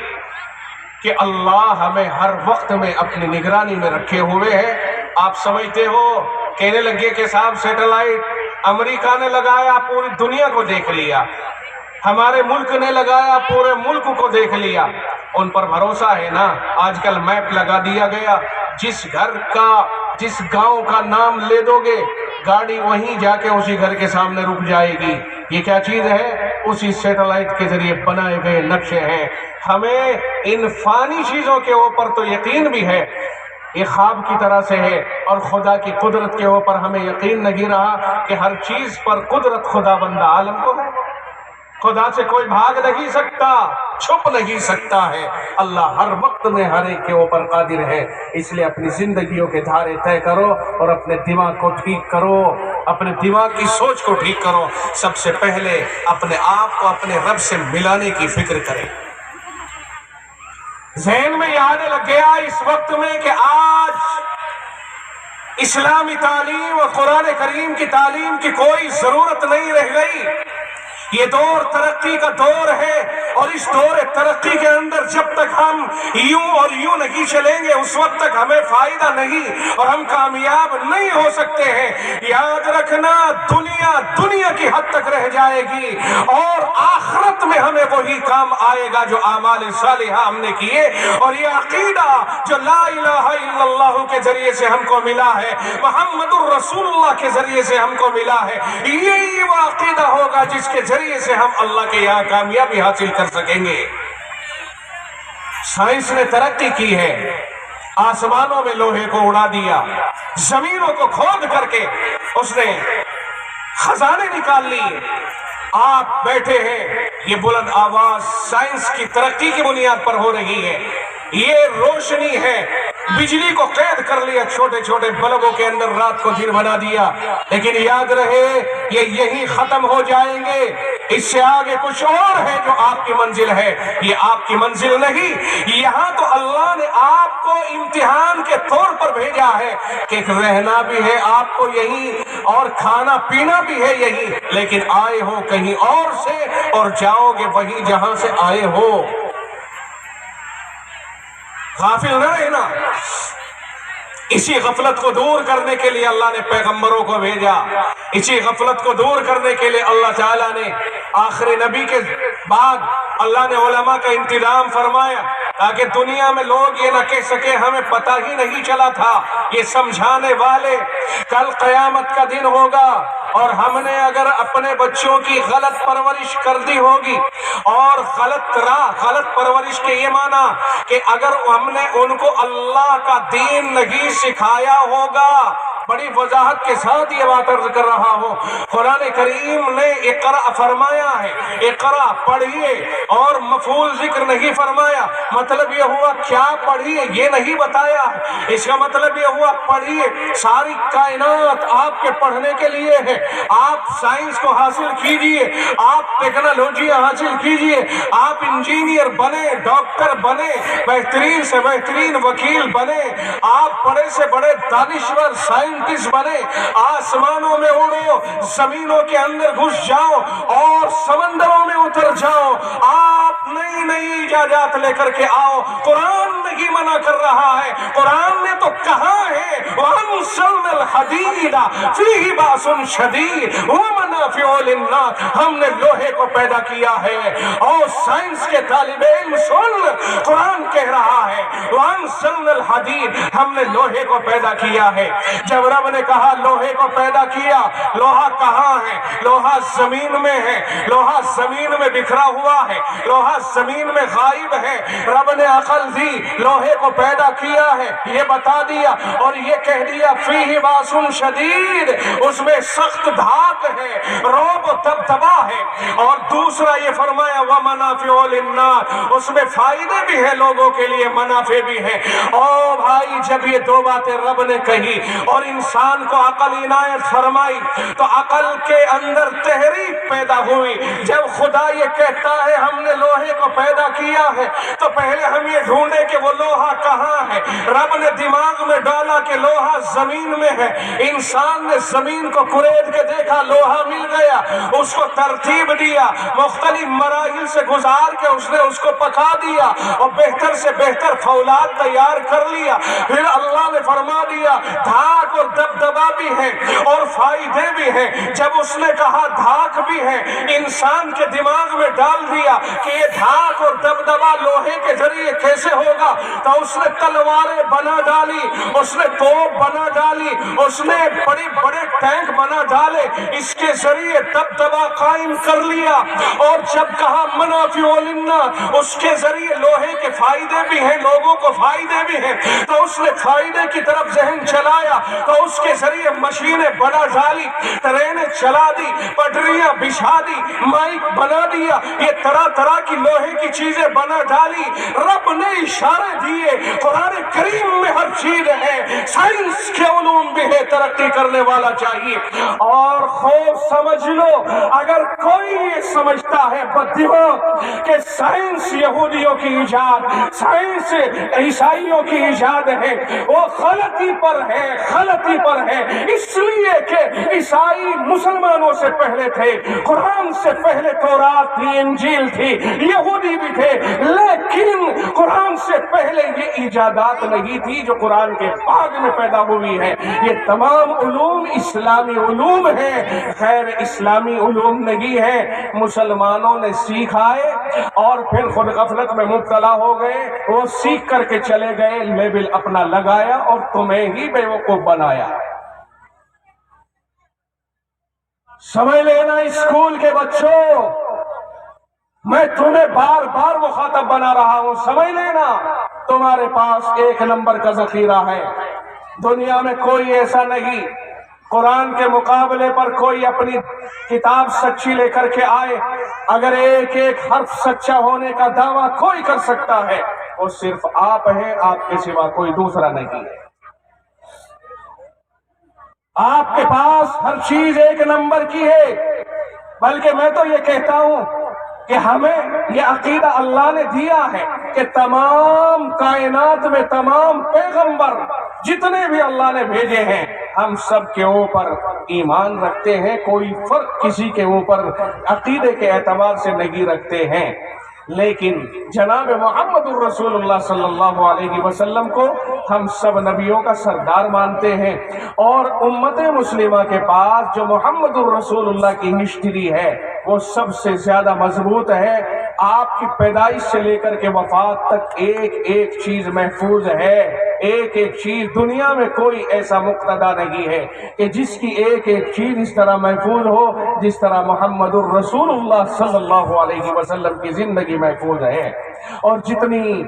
کہ اللہ ہمیں ہر وقت میں اپنی نگرانی میں رکھے ہوئے ہیں۔ آپ سمجھتے ہو کہنے لگے کہ صاحب سیٹلائٹ امریکہ نے لگایا پوری دنیا کو دیکھ لیا، ہمارے ملک نے لگایا پورے ملک کو دیکھ لیا، ان پر بھروسہ ہے نا؟ آج کل میپ لگا دیا گیا، جس گھر کا، جس گاؤں کا نام لے دو گے، گاڑی وہیں جا کے اسی گھر کے سامنے رک جائے گی۔ یہ کیا چیز ہے؟ اسی سیٹلائٹ کے ذریعے بنائے گئے نقشے ہیں۔ ہمیں ان فانی چیزوں کے اوپر تو یقین بھی ہے، یہ خواب کی طرح سے ہے، اور خدا کی قدرت کے اوپر ہمیں یقین نہیں رہا کہ ہر چیز پر قدرت خدا بندہ عالم کو ہے۔ خدا سے کوئی بھاگ نہیں سکتا، چھپ نہیں سکتا ہے۔ اللہ ہر وقت میں ہر ایک کے اوپر قادر ہے۔ اس لیے اپنی زندگیوں کے دھارے طے کرو اور اپنے دماغ کو ٹھیک کرو، اپنے دماغ کی سوچ کو ٹھیک کرو۔ سب سے پہلے اپنے آپ کو اپنے رب سے ملانے کی فکر کریں۔ ذہن میں یہ آنے لگ گیا اس وقت میں کہ آج اسلامی تعلیم اور قرآن کریم کی تعلیم کی کوئی ضرورت نہیں رہ گئی۔ یہ دور ترقی کا دور ہے، اور اس دور ترقی کے اندر جب تک ہم یوں اور یوں نہیں چلیں گے اس وقت تک ہمیں فائدہ نہیں اور ہم کامیاب نہیں ہو سکتے ہیں۔ یاد رکھنا، دنیا کی حد تک رہ جائے گی، اور آخرت میں ہمیں وہی کام آئے گا جو اعمال صالحہ ہم نے کیے، اور یہ عقیدہ جو لا الہ الا اللہ کے ذریعے سے ہم کو ملا ہے، محمد الرسول اللہ کے ذریعے سے ہم کو ملا ہے، یہی وہ عقیدہ ہوگا جس کے ذریعے سے ہم اللہ کے یہاں کامیابی حاصل کر سکیں گے۔ سائنس نے ترقی کی ہے، آسمانوں میں لوہے کو اڑا دیا، زمینوں کو کھود کر کے اس نے خزانے نکال لیے۔ آپ بیٹھے ہیں، یہ بلند آواز سائنس کی ترقی کی بنیاد پر ہو رہی ہے۔ یہ روشنی ہے، بجلی کو قید کر لیا، چھوٹے چھوٹے بلبوں کے اندر رات کو دن بنا دیا، لیکن یاد رہے یہ یہی ختم ہو جائیں گے۔ اس سے آگے کچھ اور ہے جو آپ کی منزل ہے، یہ آپ کی منزل نہیں۔ یہاں تو اللہ نے آپ کو امتحان کے طور پر بھیجا ہے کہ رہنا بھی ہے آپ کو یہی اور کھانا پینا بھی ہے یہی، لیکن آئے ہو کہیں اور سے اور جاؤ گے وہیں جہاں سے آئے ہو۔ غافل نہ رہنا۔ اسی غفلت کو دور کرنے کے لیے اللہ نے پیغمبروں کو بھیجا، اسی غفلت کو دور کرنے کے لیے اللہ تعالیٰ نے آخری نبی کے بعد اللہ نے علماء کا انتظام فرمایا تاکہ دنیا میں لوگ یہ نہ کہہ سکے ہمیں پتہ ہی نہیں چلا تھا۔ یہ سمجھانے والے، کل قیامت کا دن ہوگا اور ہم نے اگر اپنے بچوں کی غلط پرورش کر دی ہوگی، اور غلط پرورش کے یہ معنی کہ اگر ہم نے ان کو اللہ کا دین نہیں سکھایا ہوگا، بڑی وضاحت کے ساتھ یہ بات عرض کر رہا ہوں، قرآن کریم نے اقرأ فرمایا ہے، اقرأ پڑھیے، اور مفعول ذکر نہیں فرمایا۔ مطلب یہ ہوا کیا پڑھیے یہ نہیں بتایا، اس کا مطلب یہ ہوا پڑھیے، ساری کائنات آپ کے پڑھنے کے لیے ہے۔ آپ سائنس کو حاصل کیجئے، آپ ٹیکنالوجی حاصل کیجئے، آپ انجینئر بنے، ڈاکٹر بنے، بہترین سے بہترین وکیل بنے، آپ بڑے سے بڑے دانشور سائنٹسٹ بنے، آسمانوں میں اڑو، زمینوں کے اندر گھس جاؤ اور سمندروں میں اتر جاؤ، آپ نئی نئی ایجادات لے کر کے آؤ۔ قرآن نہیں منع کر رہا ہے، قرآن نے تو کہا ہے وَأَنزَلْنَا الْحَدِيدَ فِيهِ بَأْسٌ شَدِيدٌ وَمَنَافِعُ وَمَنَافِعُ لِلنَّاسِ، ہم نے لوہے کو پیدا کیا ہے۔ اور سائنس کے طالب علم سن، قرآن کہہ رہا ہے وَأَنزَلْنَا الْحَدِيدَ، ہم نے لوہے کو پیدا کیا ہے۔ جب رب نے کہا لوہے کو پیدا کیا، لوہا کہاں ہے؟ لوہا زمین میں ہے، لوہا زمین میں بکھرا ہوا ہے، لوہا زمین میں غائب ہے۔ رب نے عقل دی، لوہے کو پیدا کیا ہے، یہ بتا دیا اور یہ کہہ دیا فیہ باس شدید، اس میں سخت دھاک ہے، رعب و دبدبا ہے۔ اور دوسرا یہ فرمایا وَمَنَافِعُ لِلنَّاسِ، اس میں فائدے بھی ہیں لوگوں کے لیے، منافع بھی ہیں۔ او بھائی، جب یہ دو باتیں رب نے کہی اور انسان کو عقل عنایت فرمائی تو عقل کے اندر تحریک پیدا ہوئی۔ جب خدا یہ کہتا ہے ہم نے لوہے کو پیدا کیا ہے تو پہلے ہم یہ ڈھونڈے کہ وہ لوہا کہاں ہے۔ رب نے دماغ میں ڈالا کہ لوہا زمین میں ہے، انسان نے زمین کو کرید کے دیکھا، لوہا مل گیا، اس کو ترتیب دیا، مختلف مراحل سے گزار کے اس نے اس کو پکا دیا اور بہتر سے بہتر فولاد تیار کر لیا۔ پھر اللہ نے فرما دیا دھاک اور دبدبا بھی ہے اور فائدے بھی ہیں۔ جب اس نے کہا دھاک بھی ہے، انسان کے دماغ میں ڈال دیا کہ یہ دھاک اور دبدبا لوہے کے ذریعے کیسے ہوگا، تو اس نے تلواریں بنا ڈالی، اس نے توپ بنا ڈالی، اس نے بڑے بڑے ٹینک بنا ڈالے، اس کے ذریعے دبدبا قائم کر لیا۔ اور جب کہا منافع للناس، اس کے ذریعے لوہے کے فائدے بھی ہیں، لوگوں کو فائدے بھی ہیں، تو اس نے فائدے کی طرف ذہن چلایا تو اس کے ذریعے مشینیں بنا ڈالی، ٹرینیں چلا دی، پٹریاں بچھا دی، مائک بنا دیا، یہ طرح طرح کی لوہے کی چیزیں بنا ڈالی۔ رب نے اشارے دیے، قرآن کریم میں ہر چیز ہے، سائنس کے علوم بھی ہے، ترقی کرنے والا چاہیے۔ اور خوب سمجھ لو، اگر کوئی یہ سمجھتا ہے بددماغ کہ سائنس یہودیوں کی ایجاد، سائنس عیسائیوں کی ایجاد ہے، وہ غلطی پر ہے، غلطی پر ہے۔ اس لیے کہ عیسائی مسلمانوں سے پہلے تھے، قرآن سے پہلے تورات تھی، انجیل تھی، یہودی بھی تھے، لیکن قرآن سے پہلے یہ ایجادات نہیں تھی جو قرآن کے بعد میں پیدا ہوئی ہے۔ یہ تمام علوم اسلامی علوم ہیں، غیر اسلامی علوم نہیں ہے۔ مسلمانوں نے سیکھائے اور پھر خود غفلت میں مبتلا ہو گئے، وہ سیکھ کر کے چلے گئے، لیبل اپنا لگایا اور تمہیں ہی بیوقوف بنایا۔ سمجھ لینا اسکول کے بچوں، میں تمہیں بار بار مخاطب بنا رہا ہوں، سمجھ لینا تمہارے پاس ایک نمبر کا ذخیرہ ہے، دنیا میں کوئی ایسا نہیں۔ قرآن کے مقابلے پر کوئی اپنی کتاب سچی لے کر کے آئے، اگر ایک ایک حرف سچا ہونے کا دعویٰ کوئی کر سکتا ہے، وہ صرف آپ ہیں، آپ کے سوا کوئی دوسرا نہیں ہے۔ آپ کے پاس ہر چیز ایک نمبر کی ہے، بلکہ میں تو یہ کہتا ہوں کہ ہمیں یہ عقیدہ اللہ نے دیا ہے کہ تمام کائنات میں تمام پیغمبر جتنے بھی اللہ نے بھیجے ہیں، ہم سب کے اوپر ایمان رکھتے ہیں، کوئی فرق کسی کے اوپر عقیدے کے اعتبار سے نہیں رکھتے ہیں۔ لیکن جناب محمد الرسول اللہ صلی اللہ علیہ وسلم کو ہم سب نبیوں کا سردار مانتے ہیں، اور امت مسلمہ کے پاس جو محمد الرسول اللہ کی ہسٹری ہے وہ سب سے زیادہ مضبوط ہے۔ آپ کی پیدائش سے لے کر کے وفات تک ایک ایک چیز محفوظ ہے، ایک ایک چیز، دنیا میں کوئی ایسا مقتدا نہیں ہے کہ جس کی ایک ایک چیز اس طرح محفوظ ہو جس طرح محمد الرسول اللہ صلی اللہ علیہ وسلم کی زندگی محفوظ ہے۔ اور جتنی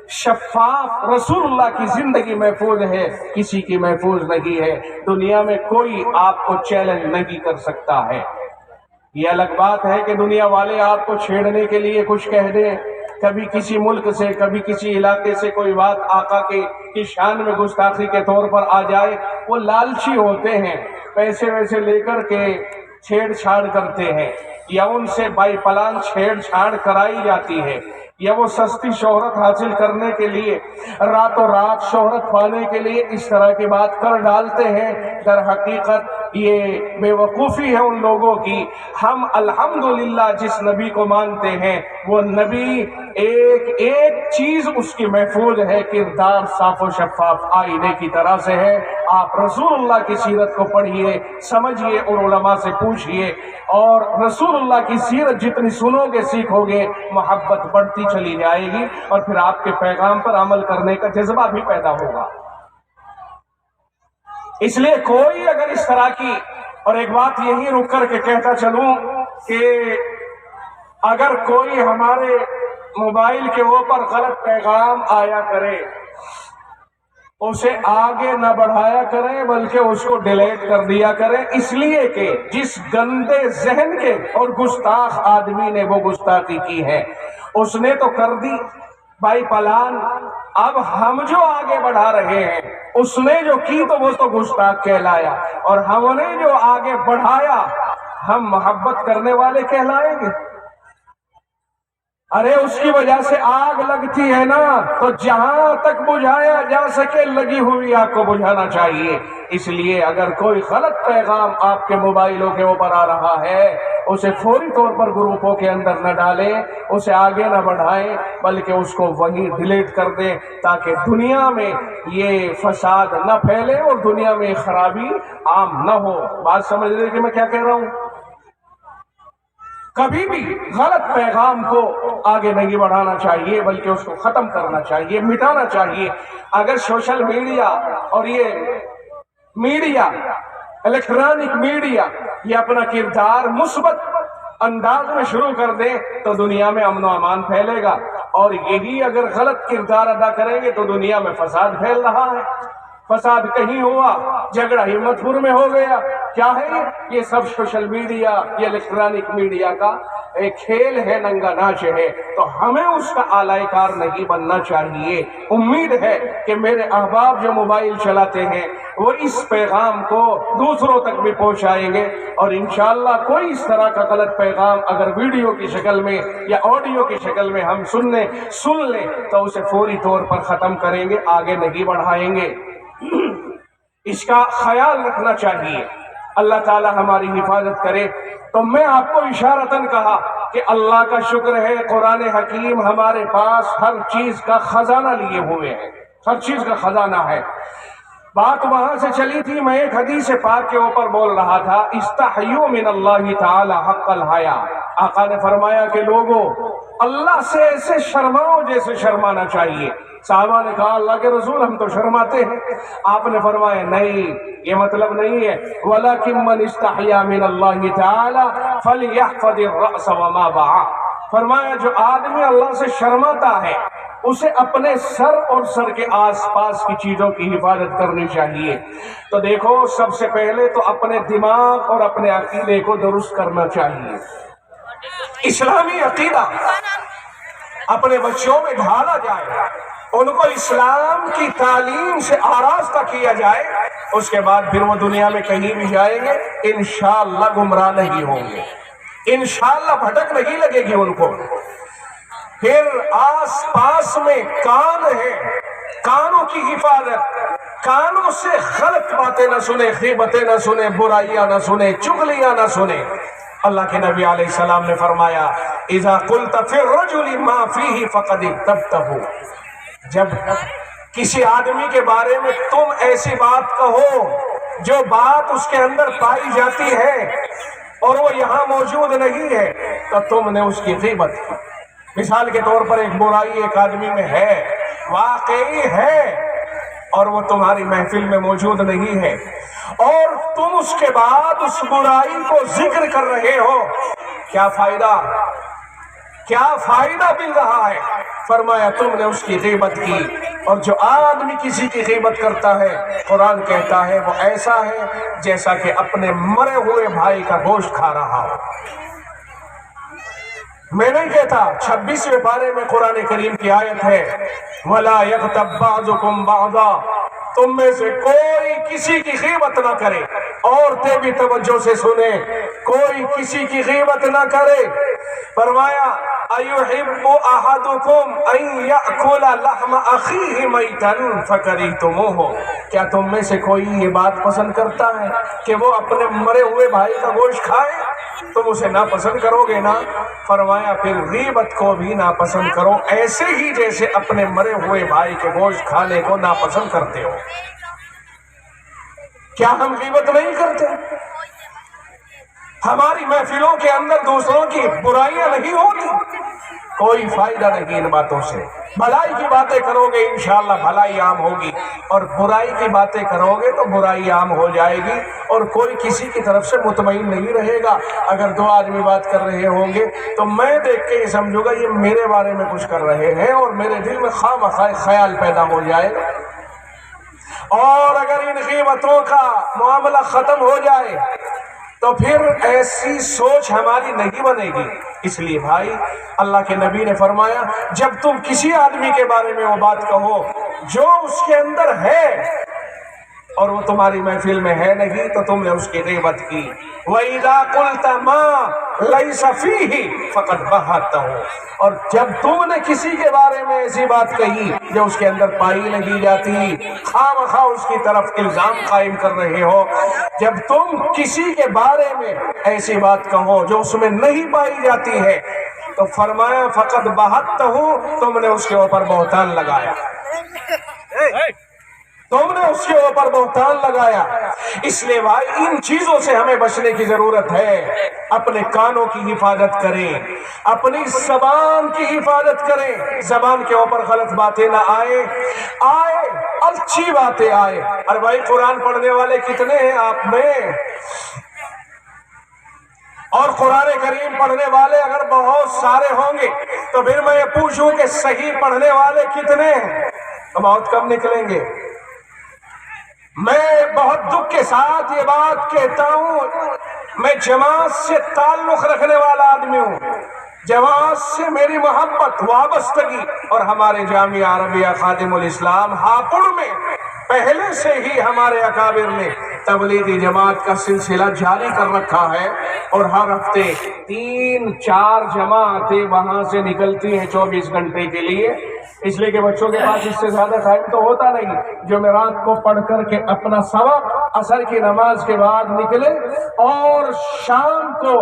شفاف رسول اللہ کی زندگی محفوظ ہے، کسی کی محفوظ نہیں ہے۔ دنیا میں کوئی آپ کو چیلنج نہیں کر سکتا ہے۔ یہ الگ بات ہے کہ دنیا والے آپ کو چھیڑنے کے لیے کچھ کہہ دیں، کبھی کسی ملک سے، کبھی کسی علاقے سے کوئی بات آقا کی شان میں گستاخی کے طور پر آ جائے، وہ لالچی ہوتے ہیں، پیسے ویسے لے کر کے چھیڑ چھاڑ کرتے ہیں، یا ان سے بائی پلان چھیڑ چھاڑ کرائی جاتی ہے، یا وہ سستی شہرت حاصل کرنے کے لیے، راتوں رات شہرت پانے کے لیے اس طرح کی بات کر ڈالتے ہیں۔ در حقیقت یہ بیوقوفی ہے ان لوگوں کی۔ ہم الحمدللہ جس نبی کو مانتے ہیں وہ نبی ایک ایک چیز اس کی محفوظ ہے، کردار صاف و شفاف آئینے کی طرح سے ہے۔ آپ رسول اللہ کی سیرت کو پڑھیے، سمجھیے اور علماء سے پوچھیے، اور رسول اللہ کی سیرت جتنی سنو گے سیکھو گے محبت بڑھتی چلی جائے گی، اور پھر آپ کے پیغام پر عمل کرنے کا جذبہ بھی پیدا ہوگا۔ اس لیے کوئی اگر اس طرح کی، اور ایک بات یہی رک کر کے کہتا چلوں کہ اگر کوئی ہمارے موبائل کے اوپر غلط پیغام آیا کرے اسے آگے نہ بڑھایا کریں بلکہ اس کو ڈیلیٹ کر دیا کریں، اس لیے کہ جس گندے ذہن کے اور گستاخ آدمی نے وہ گستاخی کی ہے اس نے تو کر دی بائی پلان، اب ہم جو آگے بڑھا رہے ہیں اس نے جو کی تو وہ تو گستاخ کہلایا، اور ہم نے جو آگے بڑھایا ہم محبت کرنے والے کہلائیں گے۔ ارے اس کی وجہ سے آگ لگتی ہے نا، تو جہاں تک بجھایا جا سکے لگی ہوئی آگ کو بجھانا چاہیے۔ اس لیے اگر کوئی غلط پیغام آپ کے موبائلوں کے اوپر آ رہا ہے اسے فوری طور پر گروپوں کے اندر نہ ڈالیں، اسے آگے نہ بڑھائیں بلکہ اس کو وہیں ڈیلیٹ کر دیں، تاکہ دنیا میں یہ فساد نہ پھیلے اور دنیا میں خرابی عام نہ ہو۔ بات سمجھ رہے کہ میں کیا کہہ رہا ہوں؟ کبھی بھی غلط پیغام کو آگے نہیں بڑھانا چاہیے بلکہ اس کو ختم کرنا چاہیے، مٹانا چاہیے۔ اگر سوشل میڈیا اور یہ میڈیا، الیکٹرانک میڈیا، یہ اپنا کردار مثبت انداز میں شروع کر دیں تو دنیا میں امن و امان پھیلے گا، اور یہی اگر غلط کردار ادا کریں گے تو دنیا میں فساد پھیل رہا ہے۔ فساد کہیں ہوا، جھگڑا ہمت پور میں ہو گیا، کیا ہے یہ سب سوشل میڈیا، یہ الیکٹرانک میڈیا کا ایک کھیل ہے، ننگا ناچ ہے، تو ہمیں اس کا آلائے کار نہیں بننا چاہیے۔ امید ہے کہ میرے احباب جو موبائل چلاتے ہیں وہ اس پیغام کو دوسروں تک بھی پہنچائیں گے، اور انشاءاللہ کوئی اس طرح کا غلط پیغام اگر ویڈیو کی شکل میں یا آڈیو کی شکل میں ہم سن لیں تو اسے فوری طور پر ختم کریں گے، آگے نہیں بڑھائیں گے۔ اس کا خیال رکھنا چاہیے، اللہ تعالی ہماری حفاظت کرے۔ تو میں آپ کو اشارتاً کہا کہ اللہ کا شکر ہے قرآن حکیم ہمارے پاس ہر چیز کا خزانہ لیے ہوئے ہیں، ہر چیز کا خزانہ ہے۔ بات وہاں سے چلی تھی، میں ایک حدیث پاک کے اوپر بول رہا تھا، استحیوا من اللہ تعالی حق الحیا۔ آقا نے فرمایا کہ لوگوں اللہ سے ایسے شرماؤ جیسے شرمانا چاہیے۔ صحابہ نے کہا اللہ کے رسول ہم تو شرماتے ہیں۔ آپ نے فرمایا نہیں، یہ مطلب نہیں ہے، وَلَكِن مَّنِ اسْتَحْيَا مِنَ اللَّهِ تَعَالَى فَلْيَحْفَظِ الرَّأْسَ وَمَا بَعَ۔ فرمایا جو آدمی اللہ سے شرماتا ہے اسے اپنے سر اور سر کے آس پاس کی چیزوں کی حفاظت کرنی چاہیے۔ تو دیکھو سب سے پہلے تو اپنے دماغ اور اپنے عقیدے کو درست کرنا چاہیے۔ اسلامی عقیدہ اپنے بچوں میں ڈھالا جائے، ان کو اسلام کی تعلیم سے آراستہ کیا جائے، اس کے بعد پھر وہ دنیا میں کہیں بھی جائیں گے انشاءاللہ گمراہ نہیں ہوں گے، انشاءاللہ بھٹک نہیں لگے گی ان کو۔ پھر آس پاس میں کان ہے، کانوں کی حفاظت، کانوں سے غلط باتیں نہ سنیں، غیبتیں نہ سنیں، برائیاں نہ سنیں، چغلیاں نہ سنیں۔ اللہ کے نبی علیہ السلام نے فرمایا اذا قلت فی الرجل ما فیہ فقد اکتبتہ، جب کسی آدمی کے بارے میں تم ایسی بات کہو جو بات اس کے اندر پائی جاتی ہے اور وہ یہاں موجود نہیں ہے تو تم نے اس کی غیبت کی۔ مثال کے طور پر ایک برائی ایک آدمی میں ہے، واقعی ہے، اور وہ تمہاری محفل میں موجود نہیں ہے، اور تم اس کے بعد اس برائی کو ذکر کر رہے ہو، کیا فائدہ؟ کیا فائدہ مل رہا ہے؟ فرمایا تم نے اس کی غیبت کی، اور جو آدمی کسی کی غیبت کرتا ہے قرآن کہتا ہے وہ ایسا ہے جیسا کہ اپنے مرے ہوئے بھائی کا گوشت کھا رہا ہو۔ میں نہیں کہتا، 26ویں پارے میں قرآن کریم کی آیت ہے وَلَا يَغْتَبْ بَعْضُكُمْ بَعْضًا، تم میں سے کوئی کسی کی غیبت نہ کرے، عورتیں بھی توجہ سے سنیں، کوئی کسی کی غیبت نہ کرے۔ فرمایا أيحب أحدكم أن يأكل لحم أخيه ميتا فكرهتموه، کیا تم میں سے کوئی یہ بات پسند کرتا ہے کہ وہ اپنے مرے ہوئے بھائی کا گوشت کھائے؟ تم اسے ناپسند کرو گے نا؟ فرمایا پھر غیبت کو بھی ناپسند کرو، ایسے ہی جیسے اپنے مرے ہوئے بھائی کے گوشت کھانے کو ناپسند کرتے ہو۔ کیا ہم غیبت نہیں کرتے؟ ہماری محفلوں کے اندر دوسروں کی برائیاں نہیں ہوتی؟ کوئی فائدہ نہیں ان باتوں سے۔ بھلائی کی باتیں کرو گے انشاءاللہ بھلائی عام ہوگی، اور برائی کی باتیں کرو گے تو برائی عام ہو جائے گی، اور کوئی کسی کی طرف سے مطمئن نہیں رہے گا۔ اگر دو آدمی بات کر رہے ہوں گے تو میں دیکھ کے یہ سمجھوں گا یہ میرے بارے میں کچھ کر رہے ہیں، اور میرے دل میں خواہ خیال پیدا ہو جائے گا۔ اور اگر ان غیبتوں کا معاملہ ختم ہو جائے تو پھر ایسی سوچ ہماری نہیں بنے گی۔ اس لیے بھائی اللہ کے نبی نے فرمایا جب تم کسی آدمی کے بارے میں وہ بات کہو جو اس کے اندر ہے اور وہ تمہاری محفل میں ہے نہیں تو تم نے اس کی غیبت کی۔ وَإِذَا قُلْتَ مَا لَيْسَ فِيهِ فَقَدْ بَهَتَّهُ، اور جب تم نے کسی کے بارے میں ایسی بات کہی جو اس کے اندر پائی نہیں جاتی، خواہ اس کی طرف الزام قائم کر رہے ہو، جب تم کسی کے بارے میں ایسی بات کہو جو اس میں نہیں پائی جاتی ہے تو فرمایا فَقَدْ بَهَتَّهُ، تم نے اس کے اوپر بہتان لگایا، تم نے اس کے اوپر بہتان لگایا۔ اس لیے بھائی ان چیزوں سے ہمیں بچنے کی ضرورت ہے۔ اپنے کانوں کی حفاظت کریں، اپنی زبان کی حفاظت کریں، زبان کے اوپر غلط باتیں نہ آئے اچھی باتیں آئے۔ اور بھائی قرآن پڑھنے والے کتنے ہیں آپ میں؟ اور قرآن کریم پڑھنے والے اگر بہت سارے ہوں گے تو پھر میں یہ پوچھوں کہ صحیح پڑھنے والے کتنے ہیں تو بہت کم نکلیں گے۔ میں بہت دکھ کے ساتھ یہ بات کہتا ہوں، میں جماعت سے تعلق رکھنے والا آدمی ہوں، جماعت سے میری محبت وابستگی، اور ہمارے جامعہ عربیہ خادم الاسلام ہاپوڑ میں پہلے سے ہی ہمارے اکابر نے تبلیغی جماعت کا سلسلہ جاری کر رکھا ہے، اور ہر ہفتے 3-4 جماعتیں وہاں سے نکلتی ہیں 24 گھنٹے کے لیے، اس لیے کہ بچوں کے پاس اس سے زیادہ ٹائم تو ہوتا نہیں جو میں رات کو پڑھ کر کے اپنا سبق عصر کی نماز کے بعد نکلے اور شام کو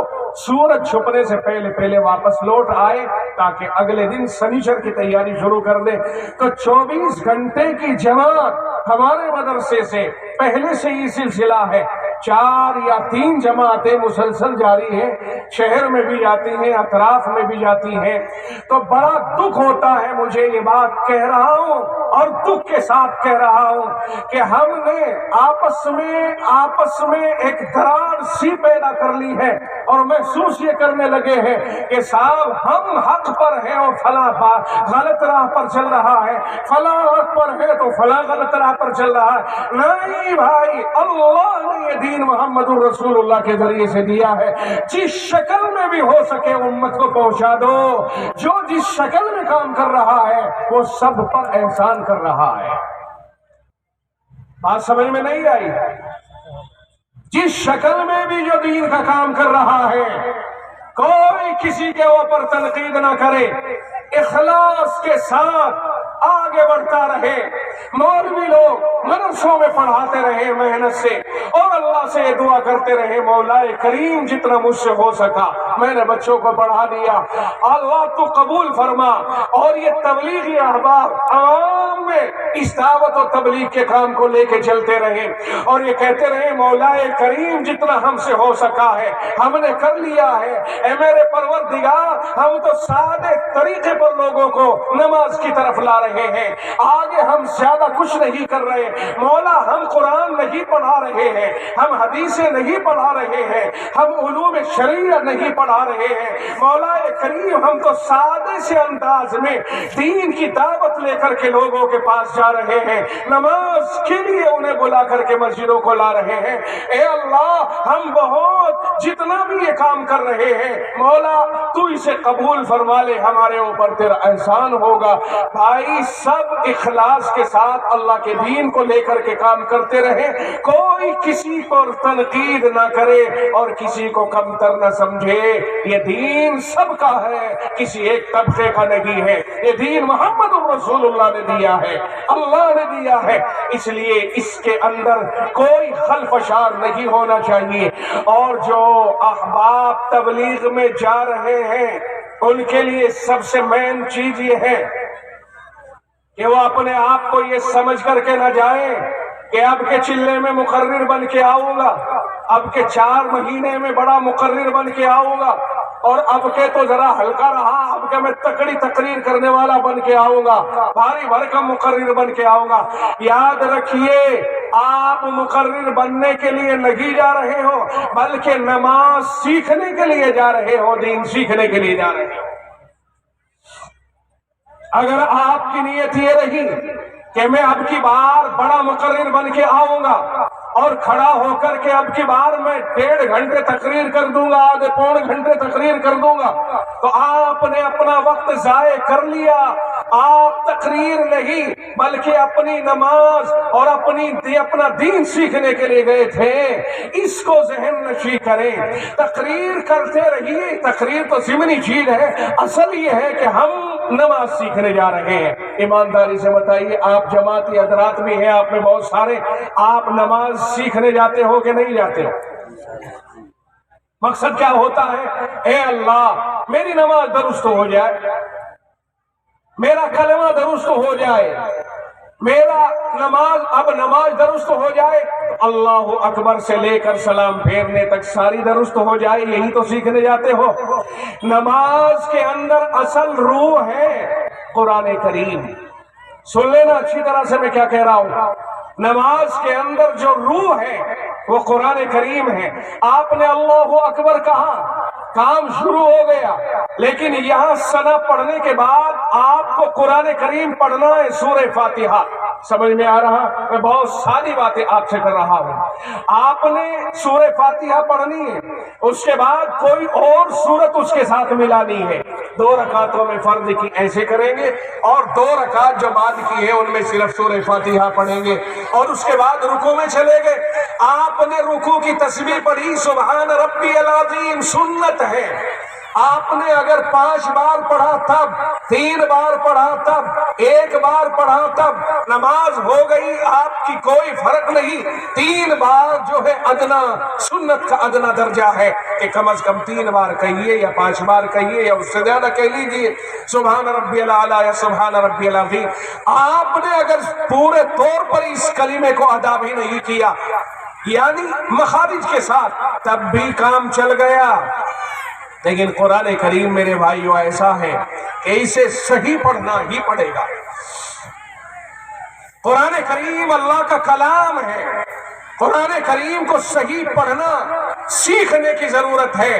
سورج چھپنے سے پہلے واپس لوٹ آئے تاکہ اگلے دن سنیچر کی تیاری شروع کر دے۔ تو 24 گھنٹے کی جماعت ہمارے مدرسے سے پہلے سے ہی سلسلہ ہے، 4 یا 3 جماعتیں مسلسل جاری ہیں، شہر میں بھی جاتی ہیں، اطراف میں بھی جاتی ہیں۔ تو بڑا دکھ ہوتا ہے، مجھے یہ بات کہہ رہا ہوں اور دکھ کے ساتھ کہہ رہا ہوں کہ ہم نے آپس میں ایک دراڑ سی پیدا کر لی ہے، اور محسوس یہ کرنے لگے ہیں کہ صاحب ہم حق پر ہیں اور فلاں غلط راہ پر چل رہا ہے، فلاں حق پر ہے تو فلاں غلط راہ پر چل رہا ہے۔ نہیں بھائی، اللہ نے یہ دین محمد رسول اللہ کے ذریعے سے دیا ہے، جس شکل میں بھی ہو سکے امت کو پہنچا دو۔ جو جس شکل میں کام کر رہا ہے وہ سب پر احسان کر رہا ہے۔ بات سمجھ میں نہیں آئی؟ جس شکل میں بھی جو دین کا کام کر رہا ہے، کوئی کسی کے اوپر تنقید نہ کرے، اخلاص کے ساتھ آگے بڑھتا رہے۔ مولوی لوگ مدرسوں میں پڑھاتے رہے محنت سے، اور اللہ سے یہ دعا کرتے رہے مولا کریم جتنا مجھ سے ہو سکا میں نے بچوں کو پڑھا دیا، اللہ تو قبول فرما۔ اور یہ تبلیغی احباب عوام میں اس دعوت و تبلیغ کے کام کو لے کے چلتے رہے، اور یہ کہتے رہے مولا کریم جتنا ہم سے ہو سکا ہے ہم نے کر لیا ہے۔ اے میرے پروردگار، ہم تو سادے طریقے پر لوگوں کو نماز کی طرف لا رہے ہیں، آگے ہم زیادہ کچھ نہیں کر رہے۔ مولا ہم قرآن نہیں پڑھا رہے ہیں، ہم حدیثیں نہیں پڑھا رہے ہیں، ہم علوم شرعیہ نہیں پڑھا رہے ہیں۔ مولا کریم ہم تو سادے سے انداز میں دین کی دعوت لے کر کے لوگوں کے پاس جا رہے ہیں، نماز کے لیے انہیں بلا کر کے مسجدوں کو لا رہے ہیں۔ اے اللہ، ہم بہت جتنا بھی یہ کام کر رہے ہیں مولا تو اسے قبول فرما لے، ہمارے اوپر تیرا احسان ہوگا۔ بھائی سب اخلاص کے ساتھ اللہ کے دین کو لے کر کے کام کرتے رہے، کوئی کسی کو تنقید نہ کرے اور کسی کو کمتر نہ سمجھے۔ یہ دین سب کا ہے، کسی ایک طبقے کا نہیں ہے، یہ دین محمد رسول اللہ نے دیا ہے، اللہ نے دیا ہے، اس لیے اس کے اندر کوئی خلفشار نہیں ہونا چاہیے۔ اور جو احباب تبلیغ میں جا رہے ہیں ان کے لیے سب سے مین چیز یہ ہے کہ وہ اپنے آپ کو یہ سمجھ کر کے نہ جائیں کہ اب کے چلے میں مقرر بن کے آؤں گا، اب کے 4 مہینے میں بڑا مقرر بن کے آؤں گا، اور اب کے تو ذرا ہلکا رہا، اب کے میں تکڑی تقریر کرنے والا بن کے آؤں گا، بھاری بھرکم مقرر بن کے آؤں گا۔ یاد رکھیے آپ مقرر بننے کے لیے نہیں جا رہے ہو، بلکہ نماز سیکھنے کے لیے جا رہے ہو، دین سیکھنے کے لیے جا رہے ہو۔ اگر آپ کی نیت یہ رہی کہ میں اب کی بار بڑا مقرر بن کے آؤں گا اور کھڑا ہو کر کے اب کی بار میں 1.5 گھنٹے تقریر کر دوں گا، آدھے پونے گھنٹے تقریر کر دوں گا، تو آپ نے اپنا وقت ضائع کر لیا۔ آپ تقریر نہیں بلکہ اپنی نماز اور اپنا دین سیکھنے کے لیے گئے تھے، اس کو ذہن نشی کریں۔ تقریر کرتے رہیے، تقریر تو ضمنی چیز ہے، اصل یہ ہے کہ ہم نماز سیکھنے جا رہے ہیں۔ ایمانداری سے بتائیے، آپ جماعتی حضرات بھی ہیں، آپ میں بہت سارے، آپ نماز سیکھنے جاتے ہو کہ نہیں جاتے ہو؟ مقصد کیا ہوتا ہے؟ اے اللہ میری نماز درست ہو جائے، میرا کلمہ درست ہو جائے، میرا نماز درست ہو جائے تو اللہ اکبر سے لے کر سلام پھیرنے تک ساری درست ہو جائے، یہی تو سیکھنے جاتے ہو۔ نماز کے اندر اصل روح ہے قرآن کریم۔ سن لینا اچھی طرح سے میں کیا کہہ رہا ہوں۔ نماز کے اندر جو روح ہے وہ قرآن کریم ہے۔ آپ نے اللہ اکبر کہا، کام شروع ہو گیا، لیکن یہاں ثنا پڑھنے کے بعد آپ کو قرآن کریم پڑھنا ہے، سورہ فاتحہ۔ سمجھ میں آ رہا؟ میں بہت ساری باتیں آپ سے کر رہا ہوں۔ آپ نے سورہ فاتحہ پڑھنی ہے، اس کے بعد کوئی اور سورت اس کے ساتھ ملانی ہے۔ 2 رکعتوں میں فرض کی ایسے کریں گے، اور 2 رکعت جو بعد کی ہے ان میں صرف سورہ فاتحہ پڑھیں گے، اور اس کے بعد رکوع میں چلے گئے۔ آپ نے رکوع کی تسبیح پڑھی سبحان ربی العظیم، سنت ہے۔ آپ نے اگر 5 بار پڑھا تب، 3 بار پڑھا تب، 1 بار پڑھا تب، نماز ہو گئی، آپ کی کوئی فرق نہیں۔ 3 بار جو ہے ادنا، سنت کا ادنا درجہ ہے کہ کم از کم 3 بار کہیے یا 5 بار کہیے یا اس سے زیادہ کہہ لیجئے، سبحان ربی الاعلیٰ یا سبحان ربی العظیم۔ آپ نے اگر پورے طور پر اس کلمے کو ادا بھی نہیں کیا، یعنی مخارج کے ساتھ، تب بھی کام چل گیا۔ لیکن قرآن کریم میرے بھائیو ایسا ہے کہ اسے صحیح پڑھنا ہی پڑے گا۔ قرآن کریم اللہ کا کلام ہے، قرآن کریم کو صحیح پڑھنا سیکھنے کی ضرورت ہے۔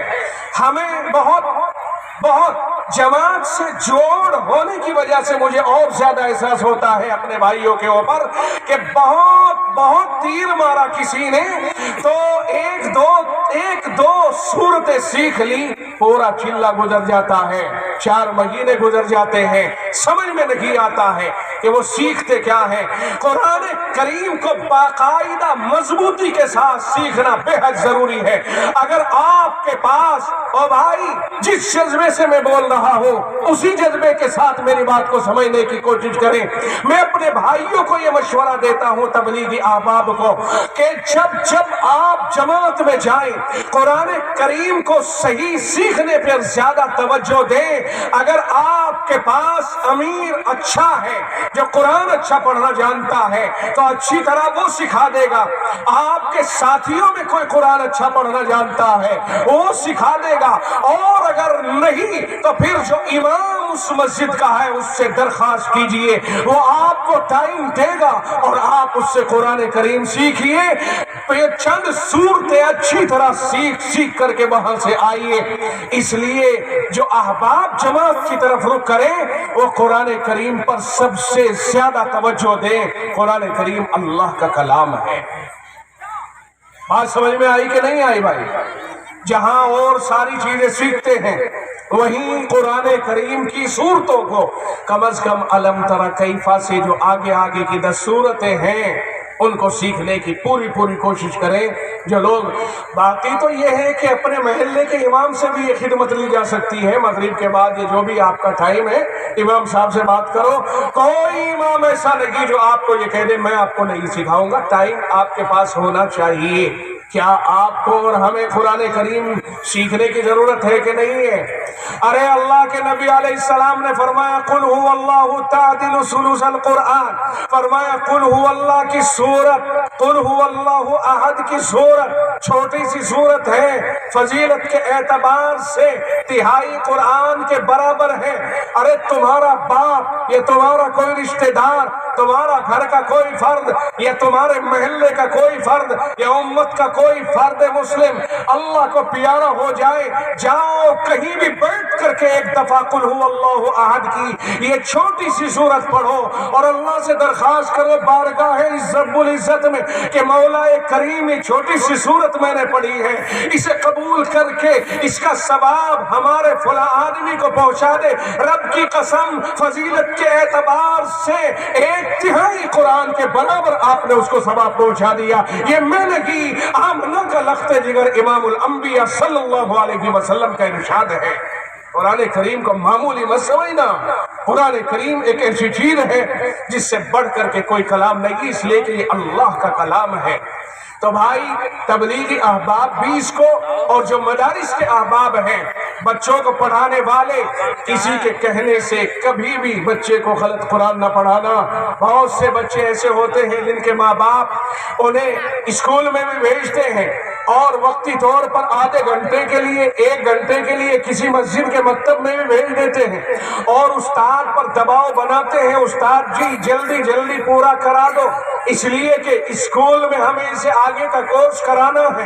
ہمیں بہت جماعت سے جوڑ ہونے کی وجہ سے مجھے اور زیادہ احساس ہوتا ہے اپنے بھائیوں کے اوپر کہ بہت تیر مارا کسی نے تو ایک دو صورتیں سیکھ لی، پورا چلہ گزر جاتا ہے، 4 مہینے گزر جاتے ہیں، سمجھ میں نہیں آتا ہے کہ وہ سیکھتے کیا ہے۔ قرآن کریم کو باقاعدہ مضبوطی کے ساتھ سیکھنا بے حد ضروری ہے۔ اگر آپ کے پاس، او بھائی جس جذبے سے میں بول رہا ہوں اسی جذبے کے ساتھ میری بات کو سمجھنے کی کوشش کریں۔ میں اپنے بھائیوں کو یہ مشورہ دیتا ہوں، تبلیغی احباب کو، کہ جب آپ جماعت میں جائیں قرآن کریم کو صحیح سیکھنے پر زیادہ توجہ دیں۔ اگر آپ کے پاس امیر اچھا ہے جو قرآن اچھا پڑھنا جانتا ہے تو اچھی طرح وہ سکھا دے گا۔ آپ کے ساتھیوں میں کوئی قرآن اچھا پڑھنا جانتا ہے وہ سکھا دے گا، اور اگر نہیں تو پھر جو امام اس مسجد کا ہے اس سے درخواست کیجئے، وہ آپ کو ٹائم دے گا اور آپ اس سے قرآن کریم سیکھیے۔ یہ چند صورتیں اچھی طرح سیکھ کر کے وہاں سے آئیے۔ اس لیے جو احباب جماعت کی طرف رخ کریں وہ قرآن کریم پر سب سے زیادہ توجہ دیں۔ قرآن کریم اللہ کا کلام ہے۔ بات سمجھ میں آئی کہ نہیں آئی بھائی؟ جہاں اور ساری چیزیں سیکھتے ہیں وہیں قرآن کریم کی صورتوں کو کم از کم علم تری کیف سے جو آگے آگے کی 10 صورتیں ہیں ان کو سیکھنے کی پوری کوشش کریں جو لوگ۔ باقی تو یہ ہے کہ اپنے محلے کے امام سے بھی یہ خدمت لی جا سکتی ہے، مغرب کے بعد یہ جو بھی آپ کا ٹائم ہے امام صاحب سے بات کرو۔ کوئی امام ایسا نہیں جو آپ کو یہ کہہ دے میں آپ کو نہیں سکھاؤں گا، ٹائم آپ کے پاس ہونا چاہیے۔ کیا آپ کو اور ہمیں قرآن کریم سیکھنے کی ضرورت ہے کہ نہیں ہے؟ ارے اللہ کے نبی علیہ السلام نے فرمایا قل هو اللہ تعدل ثلث القرآن، فرمایا قل هو اللہ کی سورت، قل هو اللہ احد کی سورت چھوٹی سی سورت ہے، فضیلت کے اعتبار سے تہائی قرآن کے برابر ہے۔ ارے تمہارا باپ یا تمہارا کوئی رشتہ دار، تمہارا گھر کا کوئی فرد یا تمہارے محلے کا کوئی فرد یا امت کا کوئی فرد مسلم اللہ کو پیارا ہو جائے، جاؤ کہیں بھی بیٹھ کر کے ایک دفعہ قل هو اللہ احد کی یہ چھوٹی سی سورت پڑھو اور اللہ سے درخواست کرو بارگاہ رب العزت میں کہ مولا کریم یہ چھوٹی سی سورت میں نے پڑھی ہے، اسے قبول کر کے اس کا ثواب ہمارے فلاں آدمی کو پہنچا دے۔ رب کی قسم فضیلت کے اعتبار سے 1/3 قرآن کے برابر آپ نے اس کو ثواب پہنچا دیا۔ یہ میں نے کی آمنہ کا لخت جگر امام الانبیاء صلی اللہ علیہ وسلم کا ارشاد ہے۔ قرآن کریم کو معمولی مت سمجھنا، قرآن کریم ایک ایسی چیز ہے جس سے بڑھ کر کے کوئی کلام نہیں، اس لیے کہ یہ اللہ کا کلام ہے۔ تو بھائی تبلیغی احباب بھی اس کو اور جو مدارس کے احباب ہیں بچوں کو پڑھانے والے کسی کے کہنے سے کبھی بھی بچے کو غلط قرآن نہ پڑھانا۔ بہت سے بچے ایسے ہوتے ہیں جن کے ماں باپ انہیں اسکول میں بھی بھیجتے ہیں اور وقتی طور پر آدھے گھنٹے کے لیے 1 گھنٹے کے لیے کسی مسجد کے مکتب میں بھی بھیج دیتے ہیں اور استاد پر دباؤ بناتے ہیں استاد جی جلدی پورا کرا دو، اس لیے کہ اسکول میں ہمیں اسے آگے کا کورس کرانا ہے۔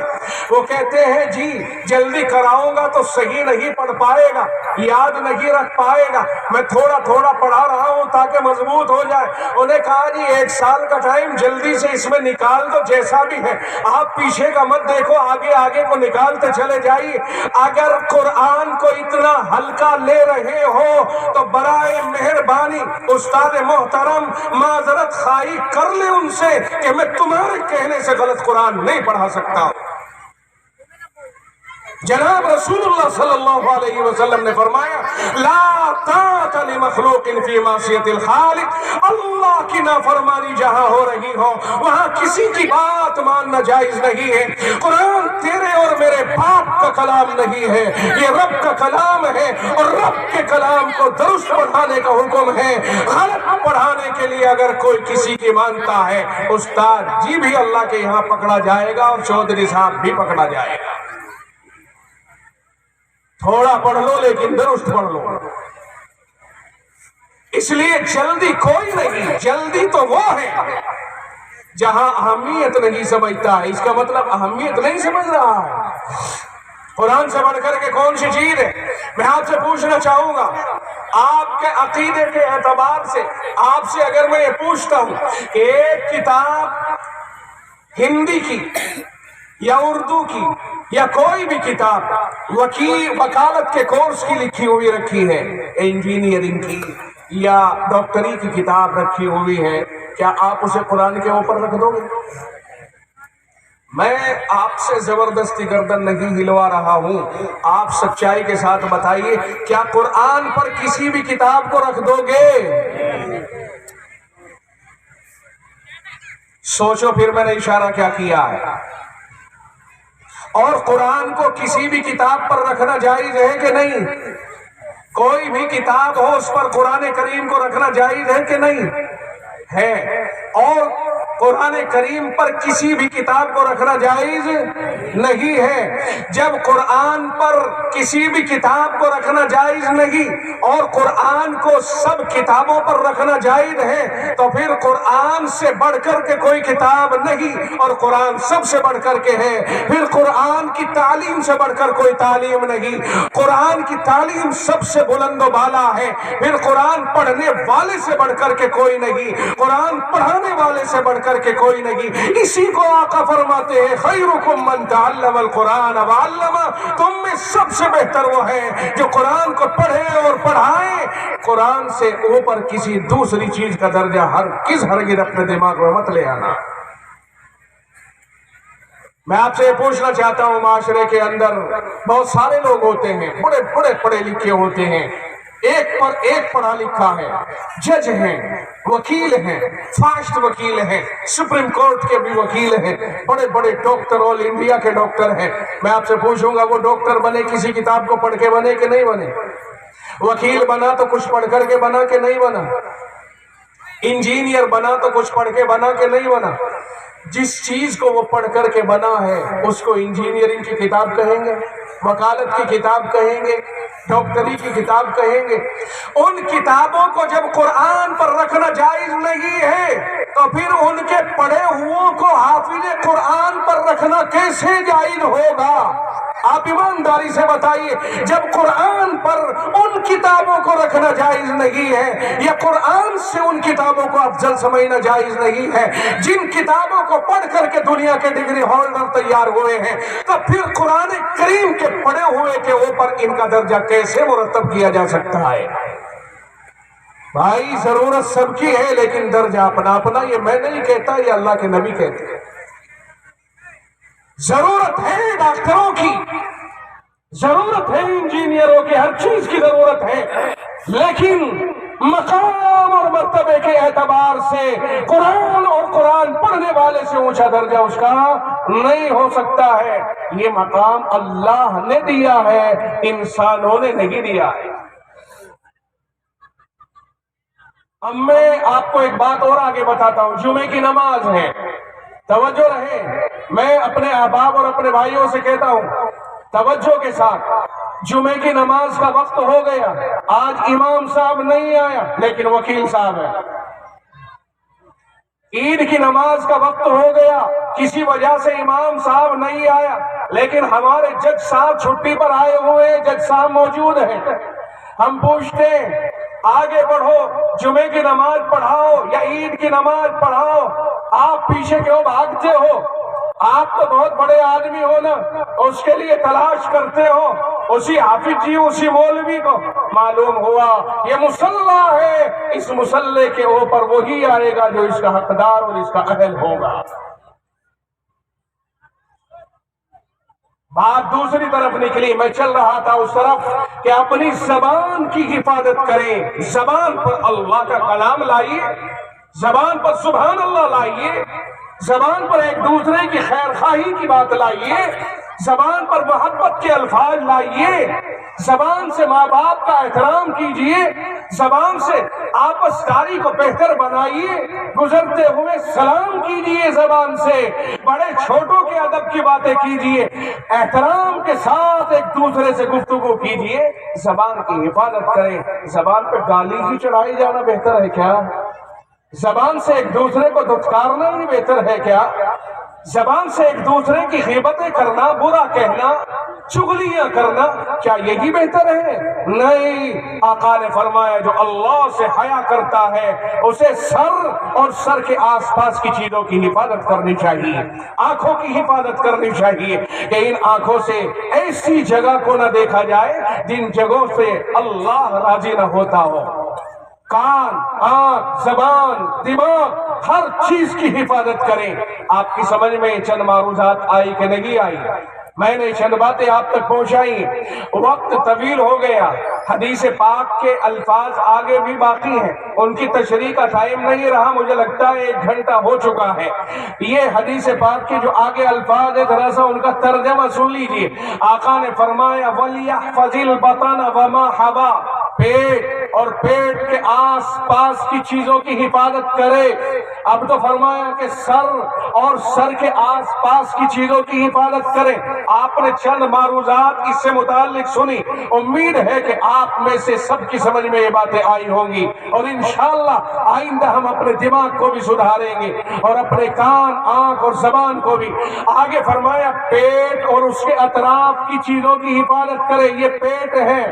وہ کہتے ہیں جی جلدی کراؤں گا تو صحیح نہیں پڑھ پائے گا، یاد نہیں رکھ پائے گا، میں تھوڑا پڑھا رہا ہوں تاکہ مضبوط ہو جائے۔ انہیں کہا جی 1 سال کا ٹائم جلدی سے اس میں نکال دو، جیسا بھی ہے آپ پیچھے کا مت دیکھو، آگے کو نکالتے چلے جائیے۔ اگر قرآن کو اتنا ہلکا لے رہے ہو تو برائے مہربانی استاد محترم معذرت خواہی کر لے ان سے کہ میں تمہارے کہنے سے غلط قرآن نہیں پڑھا سکتا۔ جناب رسول اللہ صلی اللہ علیہ وسلم نے فرمایا لا طاعت لمخلوق فی معصیت الخالق، اللہ کی نافرمانی جہاں ہو رہی ہو وہاں کسی کی بات ماننا جائز نہیں ہے۔ قرآن تیرے اور میرے باپ کا کلام نہیں ہے، یہ رب کا کلام ہے اور رب کے کلام کو درست پڑھانے کا حکم ہے۔ غلط پڑھانے کے لیے اگر کوئی کسی کی مانتا ہے استاد جی بھی اللہ کے یہاں پکڑا جائے گا اور چودھری صاحب بھی پکڑا جائے گا۔ تھوڑا پڑھ لو لیکن درست پڑھ لو۔ اس لیے جلدی کوئی نہیں، جلدی تو وہ ہے جہاں اہمیت نہیں سمجھتا ہے، اس کا مطلب اہمیت نہیں سمجھ رہا ہے۔ قرآن سے بڑھ کر کے کون سی چیز ہے؟ میں آپ سے پوچھنا چاہوں گا آپ کے عقیدے کے اعتبار سے، آپ سے اگر میں یہ پوچھتا ہوں کہ ایک کتاب ہندی کی یا اردو کی یا کوئی بھی کتاب وکالت کے کورس کی لکھی ہوئی رکھی ہے، انجینئرنگ کی یا ڈاکٹری کی کتاب رکھی ہوئی ہے، کیا آپ اسے قرآن کے اوپر رکھ دو گے؟ میں آپ سے زبردستی گردن نہیں ہلوا رہا ہوں، آپ سچائی کے ساتھ بتائیے کیا قرآن پر کسی بھی کتاب کو رکھ دو گے؟ سوچو پھر میں نے اشارہ کیا کیا ہے۔ اور قرآن کو کسی بھی کتاب پر رکھنا جائز ہے کہ نہیں؟ کوئی بھی کتاب ہو اس پر قرآن کریم کو رکھنا جائز ہے کہ نہیں ہے؟ اور قرآن کریم پر کسی بھی کتاب کو رکھنا جائز نہیں ہے۔ جب قرآن پر کسی بھی کتاب کو رکھنا جائز نہیں اور قرآن کو سب کتابوں پر رکھنا جائز ہے تو پھر قرآن سے بڑھ کر کے کوئی کتاب نہیں اور قرآن سب سے بڑھ کر کے ہے۔ پھر قرآن کی تعلیم سے بڑھ کر کوئی تعلیم نہیں، قرآن کی تعلیم سب سے بلند و بالا ہے۔ پھر قرآن پڑھنے والے سے بڑھ کر کے کوئی نہیں، قرآن پڑھانے والے سے بڑھ کر کر کے کوئی نہیں. اسی کو آقا فرماتے ہیں خیرکم من تعلم القرآن وعلمہ، تم میں سب سے بہتر وہ ہے جو قرآن کو پڑھے اور پڑھائے. قرآن سے اوپر کسی دوسری چیز کا درجہ ہرگز اپنے دماغ میں مت لے آنا. میں آپ سے یہ پوچھنا چاہتا ہوں، معاشرے کے اندر بہت سارے لوگ ہوتے ہیں، بڑے بڑے پڑھے لکھے ہوتے ہیں، ایک پر ایک پڑھا لکھا ہے، جج ہیں، وکیل ہیں، فاسٹ وکیل ہیں، سپریم کورٹ کے بھی وکیل ہیں، بڑے بڑے ڈاکٹر، آل انڈیا کے ڈاکٹر ہیں. میں آپ سے پوچھوں گا وہ ڈاکٹر بنے کسی کتاب کو پڑھ کے بنے کہ نہیں بنے؟ وکیل بنا تو کچھ پڑھ کر کے بنا کہ نہیں بنا؟ انجینئر بنا تو کچھ پڑھ کے بنا کہ نہیں بنا؟ جس چیز کو وہ پڑھ کر کے بنا ہے اس کو انجینئرنگ کی کتاب کہیں گے، وکالت کی کتاب کہیں گے، ڈاکٹری کی کتاب کہیں گے. ان کتابوں کو جب قرآن پر رکھنا جائز نہیں ہے تو پھر ان کے پڑھے ہوئوں کو حافظ قرآن پر رکھنا کیسے جائز ہوگا؟ آپ ایمانداری سے بتائیے. جب قرآن پر ان کتابوں کو رکھنا جائز نہیں ہے یا قرآن سے ان کتابوں کو افضل سمجھنا جائز نہیں ہے جن کتابوں کو پڑھ کر کے دنیا کے ڈگری ہولڈر تیار ہوئے ہیں، تو پھر قرآن کریم کے پڑھے ہوئے کے اوپر ان کا درجہ کیسے مرتب کیا جا سکتا ہے؟ بھائی ضرورت سب کی ہے لیکن درجہ اپنا اپنا. یہ میں نہیں کہتا، یہ اللہ کے نبی کہتے ہیں. ضرورت ہے ڈاکٹروں کی، ضرورت ہے انجینئروں کی، ہر چیز کی ضرورت ہے، لیکن مقام اور مرتبے کے اعتبار سے قرآن اور قرآن پڑھنے والے سے اونچا درجہ اس کا نہیں ہو سکتا ہے. یہ مقام اللہ نے دیا ہے، انسانوں نے نہیں دیا ہے. اب میں آپ کو ایک بات اور آگے بتاتا ہوں. جمعے کی نماز ہے، توجہ رہے. میں اپنے احباب اور اپنے بھائیوں سے کہتا ہوں توجہ کے ساتھ، جمعے کی نماز کا وقت ہو گیا. آج امام صاحب نہیں آیا لیکن وکیل صاحب ہے. عید کی نماز کا وقت ہو گیا، کسی وجہ سے امام صاحب نہیں آیا لیکن ہمارے جج صاحب چھٹی پر آئے ہوئے ہیں، جج صاحب موجود ہیں. ہم پوچھتے ہیں آگے بڑھو، جمعے کی نماز پڑھاؤ یا عید کی نماز پڑھاؤ، آپ پیچھے کیوں بھاگتے ہو؟ آپ تو بہت بڑے آدمی ہو نا، اس کے لیے تلاش کرتے ہو. اسی حافظ جی، اسی مولوی کو معلوم ہوا یہ مصلح ہے، اس مصلح کے اوپر وہی آئے گا جو اس کا حقدار اور اس کا اہل ہوگا. بات دوسری طرف نکلی. میں چل رہا تھا اس طرف کہ اپنی زبان کی حفاظت کریں. زبان پر اللہ کا کلام لائیے، زبان پر سبحان اللہ لائیے، زبان پر ایک دوسرے کی خیر خواہی کی بات لائیے، زبان پر محبت کے الفاظ لائیے، زبان سے ماں باپ کا احترام کیجئے، زبان سے آپس کاری کو بہتر بنائیے، گزرتے ہوئے سلام کیجئے، زبان سے بڑے چھوٹوں کے ادب کی باتیں کیجئے، احترام کے ساتھ ایک دوسرے سے گفتگو کیجئے. زبان کی حفاظت کریں. زبان پہ گالی ہی چڑھائی جانا بہتر ہے کیا؟ زبان سے ایک دوسرے کو دھتکارنا ہی بہتر ہے کیا؟ زبان سے ایک دوسرے کی غیبتیں کرنا، برا کہنا، چغلیاں کرنا، کیا یہی بہتر ہے؟ نہیں. آقا نے فرمایا جو اللہ سے حیا کرتا ہے اسے سر اور سر کے آس پاس کی چیزوں کی حفاظت کرنی چاہیے، آنکھوں کی حفاظت کرنی چاہیے کہ ان آنکھوں سے ایسی جگہ کو نہ دیکھا جائے جن جگہوں سے اللہ راضی نہ ہوتا ہو. کان، آنکھ، زبان، دماغ، ہر چیز کی حفاظت کریں. آپ کی سمجھ میں چند معروضات آئی کہ نہیں آئی؟ میں نے چند باتیں آپ تک پہنچائی. وقت طویل ہو گیا، حدیث پاک کے الفاظ آگے بھی باقی ہیں، ان کی تشریح کا ٹائم نہیں رہا، مجھے لگتا ہے 1 گھنٹہ ہو چکا ہے. یہ حدیث پاک کے جو آگے الفاظ ہیں ذرا سا ان کا ترجمہ سن لیجئے. آقا نے فرمایا وَلْيَحْفَظِ الْبَطَنَ وَمَا حَوَا، پیٹ اور پیٹ کے آس پاس کی چیزوں کی حفاظت کرے. اب تو فرمایا کہ سر اور سر کے آس پاس کی چیزوں کی حفاظت کریں. آپ نے چند معروضات اس سے متعلق سنی، امید ہے کہ آپ میں سے سب کی سمجھ میں یہ باتیں آئی ہوں گی، اور انشاءاللہ آئندہ ہم اپنے دماغ کو بھی سدھاریں گے اور اپنے کان، آنکھ اور زبان کو بھی. آگے فرمایا پیٹ اور اس کے اطراف کی چیزوں کی حفاظت کرے. یہ پیٹ ہے،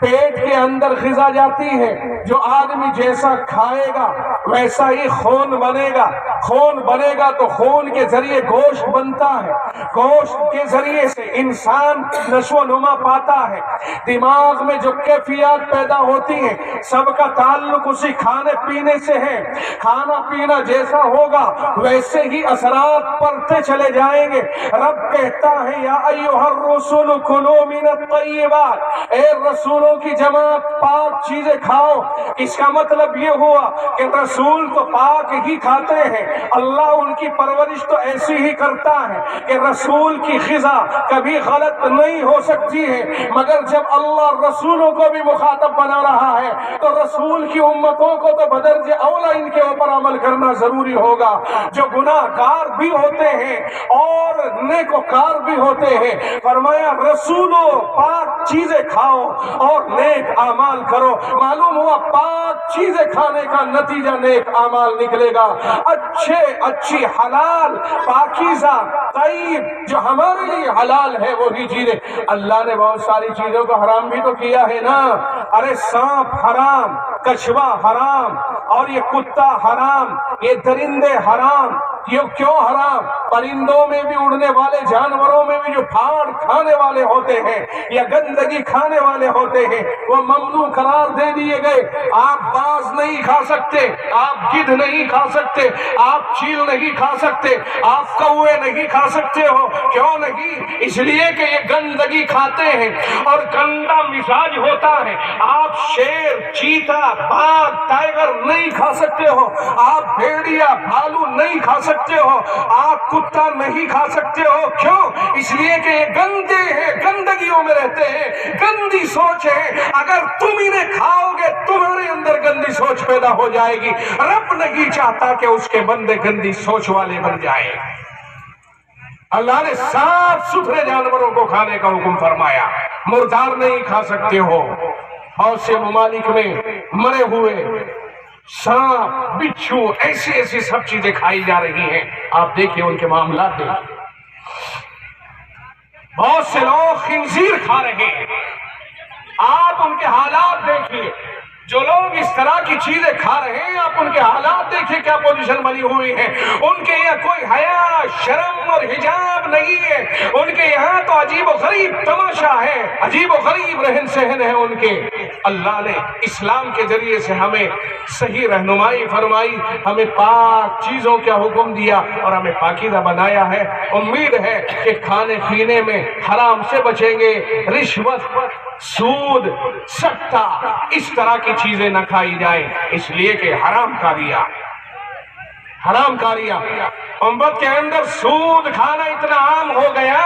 پیٹ کے اندر غذا جاتی کرتی ہے جو آدمی جیسا کھائے گا ویسا ہی خون بنے گا، خون بنے گا تو خون کے ذریعے گوشت بنتا ہے، گوشت کے ذریعے سے انسان نشو و نما پاتا ہے، دماغ میں جو کیفیات پیدا ہوتی ہیں سب کا تعلق اسی کھانے پینے سے ہے، کھانا پینا جیسا ہوگا ویسے ہی اثرات پڑتے چلے جائیں گے۔ رب کہتا ہے یا ایھا الرسول کلوا من الطیبات، اے رسولوں کی جماعت پاک چیزیں کھاؤ۔ اس کا مطلب یہ ہوا کہ رسول تو پاک ہی کھاتے ہیں، اللہ ان کی پرورش تو ایسی ہی کرتا ہے کہ رسول کی غذا کبھی غلط نہیں ہو سکتی ہے، مگر جب اللہ رسولوں کو بھی مخاطب بنا رہا ہے تو رسول کی امتوں کو تو بدرجہ اولا ان کے اوپر عمل کرنا ضروری ہوگا، جو گناہ گار بھی ہوتے ہیں اور نیکوکار بھی ہوتے ہیں۔ فرمایا رسولوں پاک چیزیں کھاؤ اور نیک اعمال کرو۔ معلوم ہوا پاک چیزیں کھانے کا نتیجہ نیک اعمال نکلے گا، اچھی حلال پاکیزہ طیب جو ہمارے لیے حلال ہے وہی چیزیں۔ اللہ نے بہت ساری چیزوں کو حرام بھی تو کیا ہے نا، ارے سانپ حرام، کچھوا حرام، اور یہ کتا حرام، یہ درندے حرام۔ یہ کیوں حرام؟ پرندوں میں بھی، اڑنے والے جانوروں میں بھی جو پھاڑ کھانے والے ہوتے ہیں یا گندگی کھانے والے ہوتے ہیں وہ ممنوع قرار دے دیے گئے۔ آپ باز نہیں کھا سکتے، آپ گدھ نہیں کھا سکتے، آپ چیل نہیں کھا سکتے، آپ کوے نہیں کھا سکتے ہو۔ کیوں نہیں؟ اس لیے کہ یہ گندگی کھاتے ہیں اور گندا مزاج ہوتا ہے۔ آپ شیر، چیتا، باغ، ٹائگر نہیں کھا سکتے ہو، آپ بھیڑیا، بھالو نہیں کھا سکتے ہو، آپ کتا نہیں کھا سکتے ہو۔ کیوں؟ اس لیے کہ یہ گندے ہیں، گندگیوں میں رہتے ہیں، گندی سوچ ہے۔ اگر تم انہیں کھاؤ گے تمہارے اندر گندی سوچ پیدا ہو جائے گی۔ رب نہیں چاہتا کہ اس کے بندے گندی سوچ والے بن جائیں۔ اللہ نے صاف ستھرے جانوروں کو کھانے کا حکم فرمایا، مردار نہیں کھا سکتے ہو۔ بہت سے ممالک میں مرے ہوئے سانپ، بچھو، ایسی سب چیزیں کھائی جا رہی ہیں۔ آپ دیکھیں ان کے معاملات دیکھیں، بہت سے لوگ خنزیر کھا رہے ہیں۔ آپ ان کے حالات دیکھیے، جو لوگ اس طرح کی چیزیں کھا رہے ہیں آپ ان کے حالات دیکھیں کیا پوزیشن بنی ہوئی ہے۔ ان کے یہاں کوئی حیا، شرم اور حجاب نہیں ہے، ان کے یہاں تو عجیب و غریب تماشا ہے، عجیب و غریب رہن سہن ہے ان کے۔ اللہ نے اسلام کے ذریعے سے ہمیں صحیح رہنمائی فرمائی، ہمیں پاک چیزوں کا حکم دیا اور ہمیں پاکیزہ بنایا ہے۔ امید ہے کہ کھانے پینے میں حرام سے بچیں گے، رشوت، سود، سٹا، اس طرح کی چیزیں نہ کھائی جائیں، اس لیے کہ حرام کاریاں امت کے اندر سود کھانا اتنا عام ہو گیا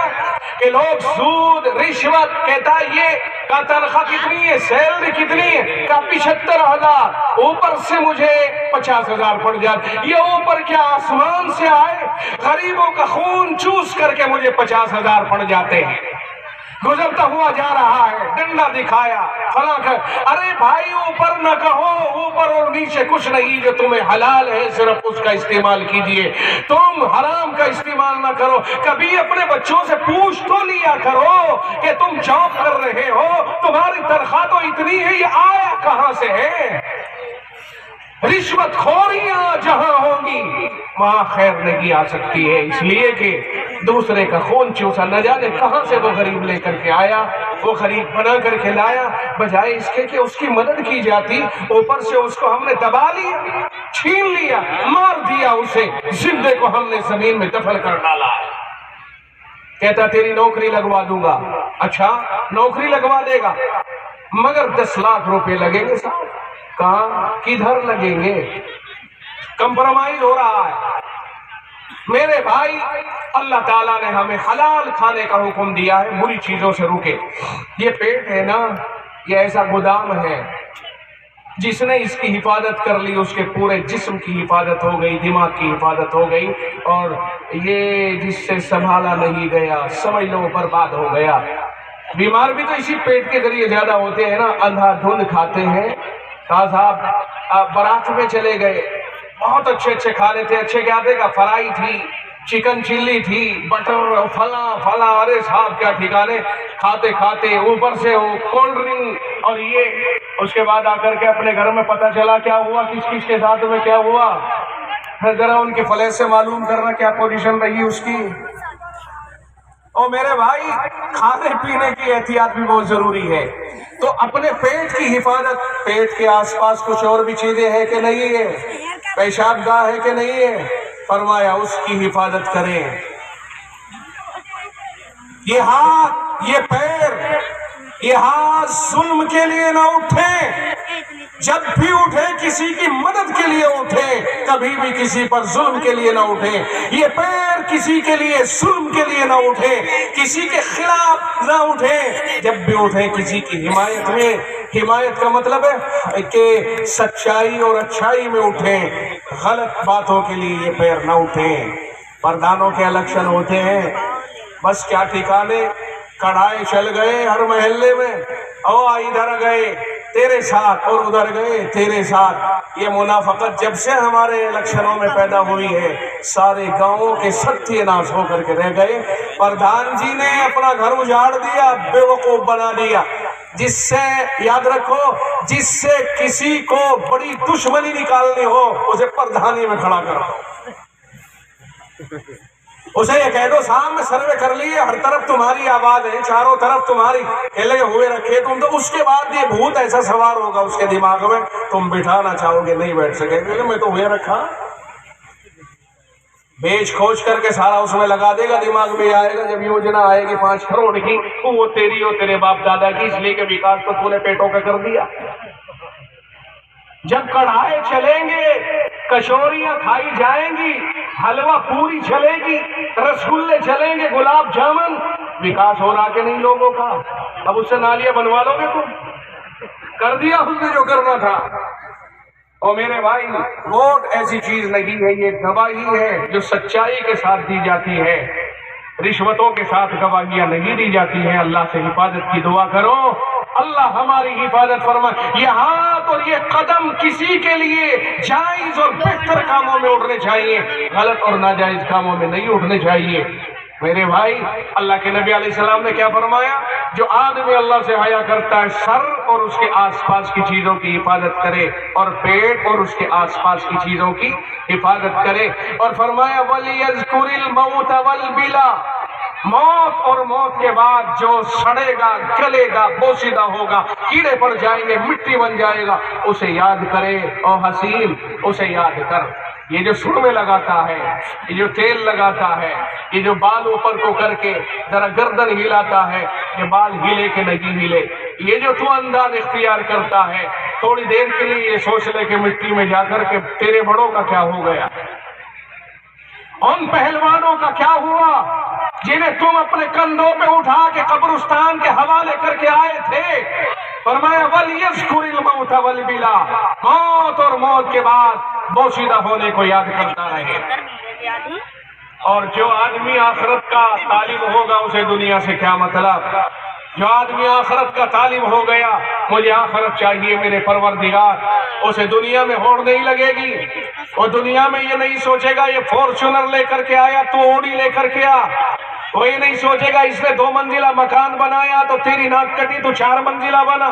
کہ لوگ سود، رشوت، کہتا یہ کا تنخواہ کتنی ہے، سیلری کتنی ہے، کا 75,000، اوپر سے مجھے 50,000 پڑ جاتے۔ یہ اوپر کیا آسمان سے آئے؟ غریبوں کا خون چوس کر کے مجھے 50,000 پڑ جاتے ہیں۔ گزرتا ہوا جا رہا ہے، ڈنڈا دکھایا، فلاں کر۔ ارے بھائی اوپر نہ کہو، اوپر اور نیچے کچھ نہیں، جو تمہیں حلال ہے صرف اس کا استعمال کیجئے، تم حرام کا استعمال نہ کرو۔ کبھی اپنے بچوں سے پوچھ تو لیا کرو کہ تم جاب کر رہے ہو، تمہاری تنخواہ تو اتنی ہے، یہ آیا کہاں سے ہے؟ رشوت خوریاں جہاں ہوں گی وہاں خیر نہیں آ سکتی ہے، اس لیے کہ دوسرے کا خون چوسا، نہ جانے کہاں سے وہ غریب لے کر کے آیا، وہ غریب بنا کر کے لایا، بجائے اس کے کہ اس کی مدد کی جاتی، اوپر سے اس کو ہم نے دبا لیا، چھین لیا، مار دیا، اسے زندے کو ہم نے زمین میں دفن کر ڈالا۔ کہتا تیری نوکری لگوا دوں گا۔ اچھا نوکری لگوا دے گا مگر 10 لاکھ روپے لگیں گے صاحب۔ کہاں کدھر لگیں گے؟ کمپرومائز ہو رہا ہے۔ میرے بھائی اللہ تعالیٰ نے ہمیں حلال کھانے کا حکم دیا ہے، بری چیزوں سے روکے۔ یہ پیٹ ہے نا، یہ ایسا گودام ہے، جس نے اس کی حفاظت کر لی اس کے پورے جسم کی حفاظت ہو گئی، دماغ کی حفاظت ہو گئی، اور یہ جس سے سنبھالا نہیں گیا سمجھ لو برباد ہو گیا۔ بیمار بھی تو اسی پیٹ کے ذریعے زیادہ ہوتے ہیں نا، اندھا دھند کھاتے ہیں۔ صاحب بارات میں چلے گئے، بہت اچھے کھانے تھے، اچھے کیا تھے، فرائی تھی، چکن چلی تھی، بٹر، فلاں، ارے صاحب کیا ٹھکانے، کھاتے اوپر سے وہ کولڈ ڈرنک اور یہ اس کے بعد آ کر کے اپنے گھر میں پتہ چلا کیا ہوا، کس کس کے ساتھ میں کیا ہوا، ذرا ان کے فلیح سے معلوم کرنا کیا پوزیشن رہی اس کی۔ اور میرے بھائی کھانے پینے کی احتیاط بھی بہت ضروری ہے۔ تو اپنے پیٹ کی حفاظت، پیٹ کے آس پاس کچھ اور بھی چیزیں ہیں کہ نہیں ہے، پیشاب گاہ ہے کہ نہیں ہے، فرمایا اس کی حفاظت کریں۔ یہ ہاتھ، یہ پیر، یہ ہاتھ ظلم کے لیے نہ اٹھیں، جب بھی اٹھیں کسی کی مدد کے لیے اٹھیں، کبھی بھی کسی پر ظلم کے لیے نہ اٹھیں۔ یہ پیر کسی کے لیے ظلم کے لیے نہ اٹھیں، کسی کے خلاف نہ اٹھیں، جب بھی اٹھیں کسی کی حمایت میں۔ حمایت کا مطلب ہے کہ سچائی اور اچھائی میں اٹھیں، غلط باتوں کے لیے یہ پیر نہ اٹھیں۔ پردھانوں کے الیکشن ہوتے ہیں، بس کیا ٹھکانے، کڑھائے چل گئے ہر محلے میں، او ادھر گئے تیرے ساتھ اور ادھر گئے تیرے ساتھ۔ یہ منافقت جب سے ہمارے الیکشنوں میں پیدا ہوئی ہے، سارے گاؤں کے ستیہ ناش ہو کر کے رہ گئے۔ پردھان جی نے اپنا گھر اجاڑ دیا، بے وقوف بنا دیا، جس سے یاد رکھو، جس سے کسی کو بڑی دشمنی نکالنی ہو اسے پردھانی میں کھڑا کر دو، اسے یہ کہہ دو صاحب میں سروے کر لیے، ہر طرف تمہاری آواز ہے، چاروں طرف تمہاری کھیلے ہوئے رکھے تم، تو اس کے بعد یہ بھوت ایسا سوار ہوگا اس کے دماغ میں، تم بٹھانا چاہو گے نہیں بیٹھ سکے گے۔ میں تو ہوئے رکھا، بیچ کھوج کر کے سارا اس میں لگا دے گا، دماغ میں آئے گا جب یوجنا آئے گی 5 کروڑ کی، وہ تیری اور تیرے باپ دادا کی، اس لیے کہ وکاس تو تو نے پیٹوں کا کر دیا۔ جب کڑھائے چلیں گے، کچوریاں کھائی جائیں گی، حلوہ پوری چلے گی، رسگلے چلیں گے، گلاب جامن، وکاس ہو رہا کہ نہیں لوگوں کا؟ اب اس سے نالیاں بنوا لو گے تم؟ کر دیا اس نے جو کرنا تھا۔ اور میرے بھائی ووٹ ایسی چیز نہیں ہے، یہ گواہی ہے جو سچائی کے ساتھ دی جاتی ہے، رشوتوں کے ساتھ گواہیاں نہیں دی جاتی ہیں۔ اللہ سے حفاظت کی دعا کرو، اللہ ہماری حفاظت فرمائے۔ یہ ہاتھ اور یہ قدم کسی کے لیے جائز اور بہتر کاموں میں اٹھنے چاہیے، غلط اور ناجائز کاموں میں نہیں اٹھنے چاہیے۔ میرے بھائی اللہ کے نبی علیہ السلام نے کیا فرمایا؟ جو آدمی اللہ سے حیا کرتا ہے، سر اور اس کے آس پاس کی چیزوں کی حفاظت کرے، اور پیٹ اور اس کے آس پاس کی چیزوں کی حفاظت کرے، اور فرمایا وَلْيَذْكُرِ الْمَوْتَ وَالْبِلَا، موت اور موت کے بعد جو سڑے گا، گلے گا، بوسیدہ ہوگا، کیڑے پڑ جائیں گے، مٹی بن جائے گا، اسے یاد کرے۔ او حسین، اسے یاد کر۔ یہ جو سر میں لگاتا ہے، یہ جو تیل لگاتا ہے، یہ جو بال اوپر کو کر کے ذرا گردن ہلاتا ہے، یہ بال ہلے کہ نہیں ہلے، یہ جو تو انداز اختیار کرتا ہے، تھوڑی دیر کے لیے یہ سوچ لے کہ مٹی میں جا کر کے تیرے بڑوں کا کیا ہو گیا، ان پہلوانوں کا کیا ہوا جنہیں تم اپنے کندھوں پہ اٹھا کے قبرستان کے حوالے کر کے آئے تھے۔ فرمایا وَلْيَذْكُرِ الْمَوْتَ وَالْبِلَا، موت اور موت کے بعد بوسیدہ ہونے کو یاد کرتا رہے۔ اور جو آدمی آخرت کا طالب ہوگا اسے دنیا سے کیا مطلب؟ جو آدمی آخرت کا طالب ہو گیا، مجھے آخرت چاہیے میرے پروردگار، اسے دنیا میں ہوڑ نہیں لگے گی، وہ دنیا میں یہ نہیں سوچے گا یہ فارچونر لے کر کے آیا تو اوڈی لے کر کے آ، وہ یہ نہیں سوچے گا اس نے 2 منزلہ مکان بنایا تو تیری ناک کٹی تو 4 منزلہ بنا،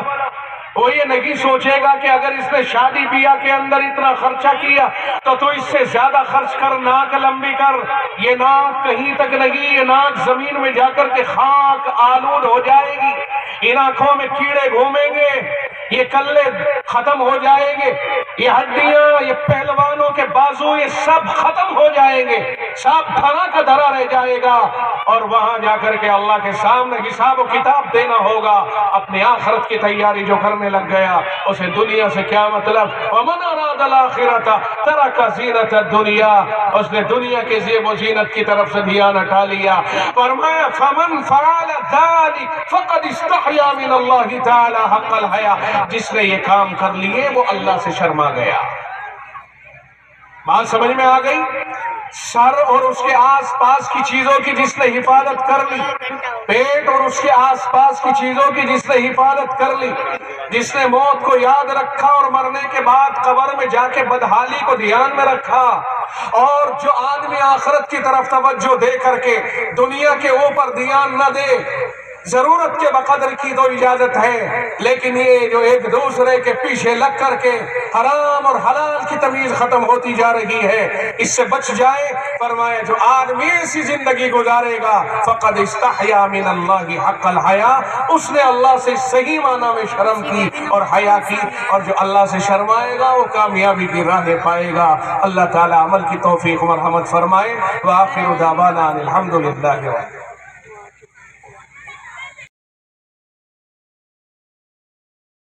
وہ یہ نہیں سوچے گا کہ اگر اس نے شادی بیاہ کے اندر اتنا خرچہ کیا تو اس سے زیادہ خرچ کر، ناک لمبی کر، یہ ناک کہیں تک نہیں، یہ ناک زمین میں جا کر کے خاک آلود ہو جائے گی، ان آنکھوں میں کیڑے گھومیں گے، یہ کلے ختم ہو جائیں گے، یہ ہڈیاں، یہ پہلوانوں کے بازو، یہ سب ختم ہو جائیں گے، سب دھرا کا دھرا رہ جائے گا، اور وہاں جا کر کے اللہ کے سامنے حساب و کتاب دینا ہوگا۔ اپنی آخرت کی تیاری جو کرنے لگ گیا اسے دنیا سے کیا مطلب؟ وَمَنْ أَرَادَ الْآخِرَةَ تَرَكَ زِينَةَ الدُّنْيَا، اس نے دنیا کے زیب و زینت کی طرف سے دھیان ہٹا لیا۔ فرمایا فَمَنْ فَعَلَ ذَلِكَ فَقَدْ اسْتَحْيَا مِنَ اللَّهِ تَعَالَى حَقَّ الْحَيَاءِ، جس نے یہ کام کر لیے وہ اللہ سے شرما گیا۔ بات سمجھ میں آ گئی؟ سر اور اس کے آس پاس کی چیزوں کی جس نے حفاظت کر لی، پیٹ اور اس کے آس پاس کی چیزوں کی جس نے حفاظت کر لی، جس نے موت کو یاد رکھا اور مرنے کے بعد قبر میں جا کے بدحالی کو دھیان میں رکھا، اور جو آدمی آخرت کی طرف توجہ دے کر کے دنیا کے اوپر دھیان نہ دے، ضرورت کے بقدر کی تو اجازت ہے، لیکن یہ جو ایک دوسرے کے پیچھے لگ کر کے حرام اور حلال کی تمیز ختم ہوتی جا رہی ہے، اس سے بچ جائے۔ فرمایا جو آدمی ایسی زندگی گزارے گا فقد استحیا من اللہ حق الحیا، اس نے اللہ سے صحیح معنی میں شرم کی اور حیا کی، اور جو اللہ سے شرمائے گا وہ کامیابی کی راہ پائے گا۔ اللہ تعالی عمل کی توفیق مرحمت فرمائے۔ وآخر دعوانا الحمدللہ۔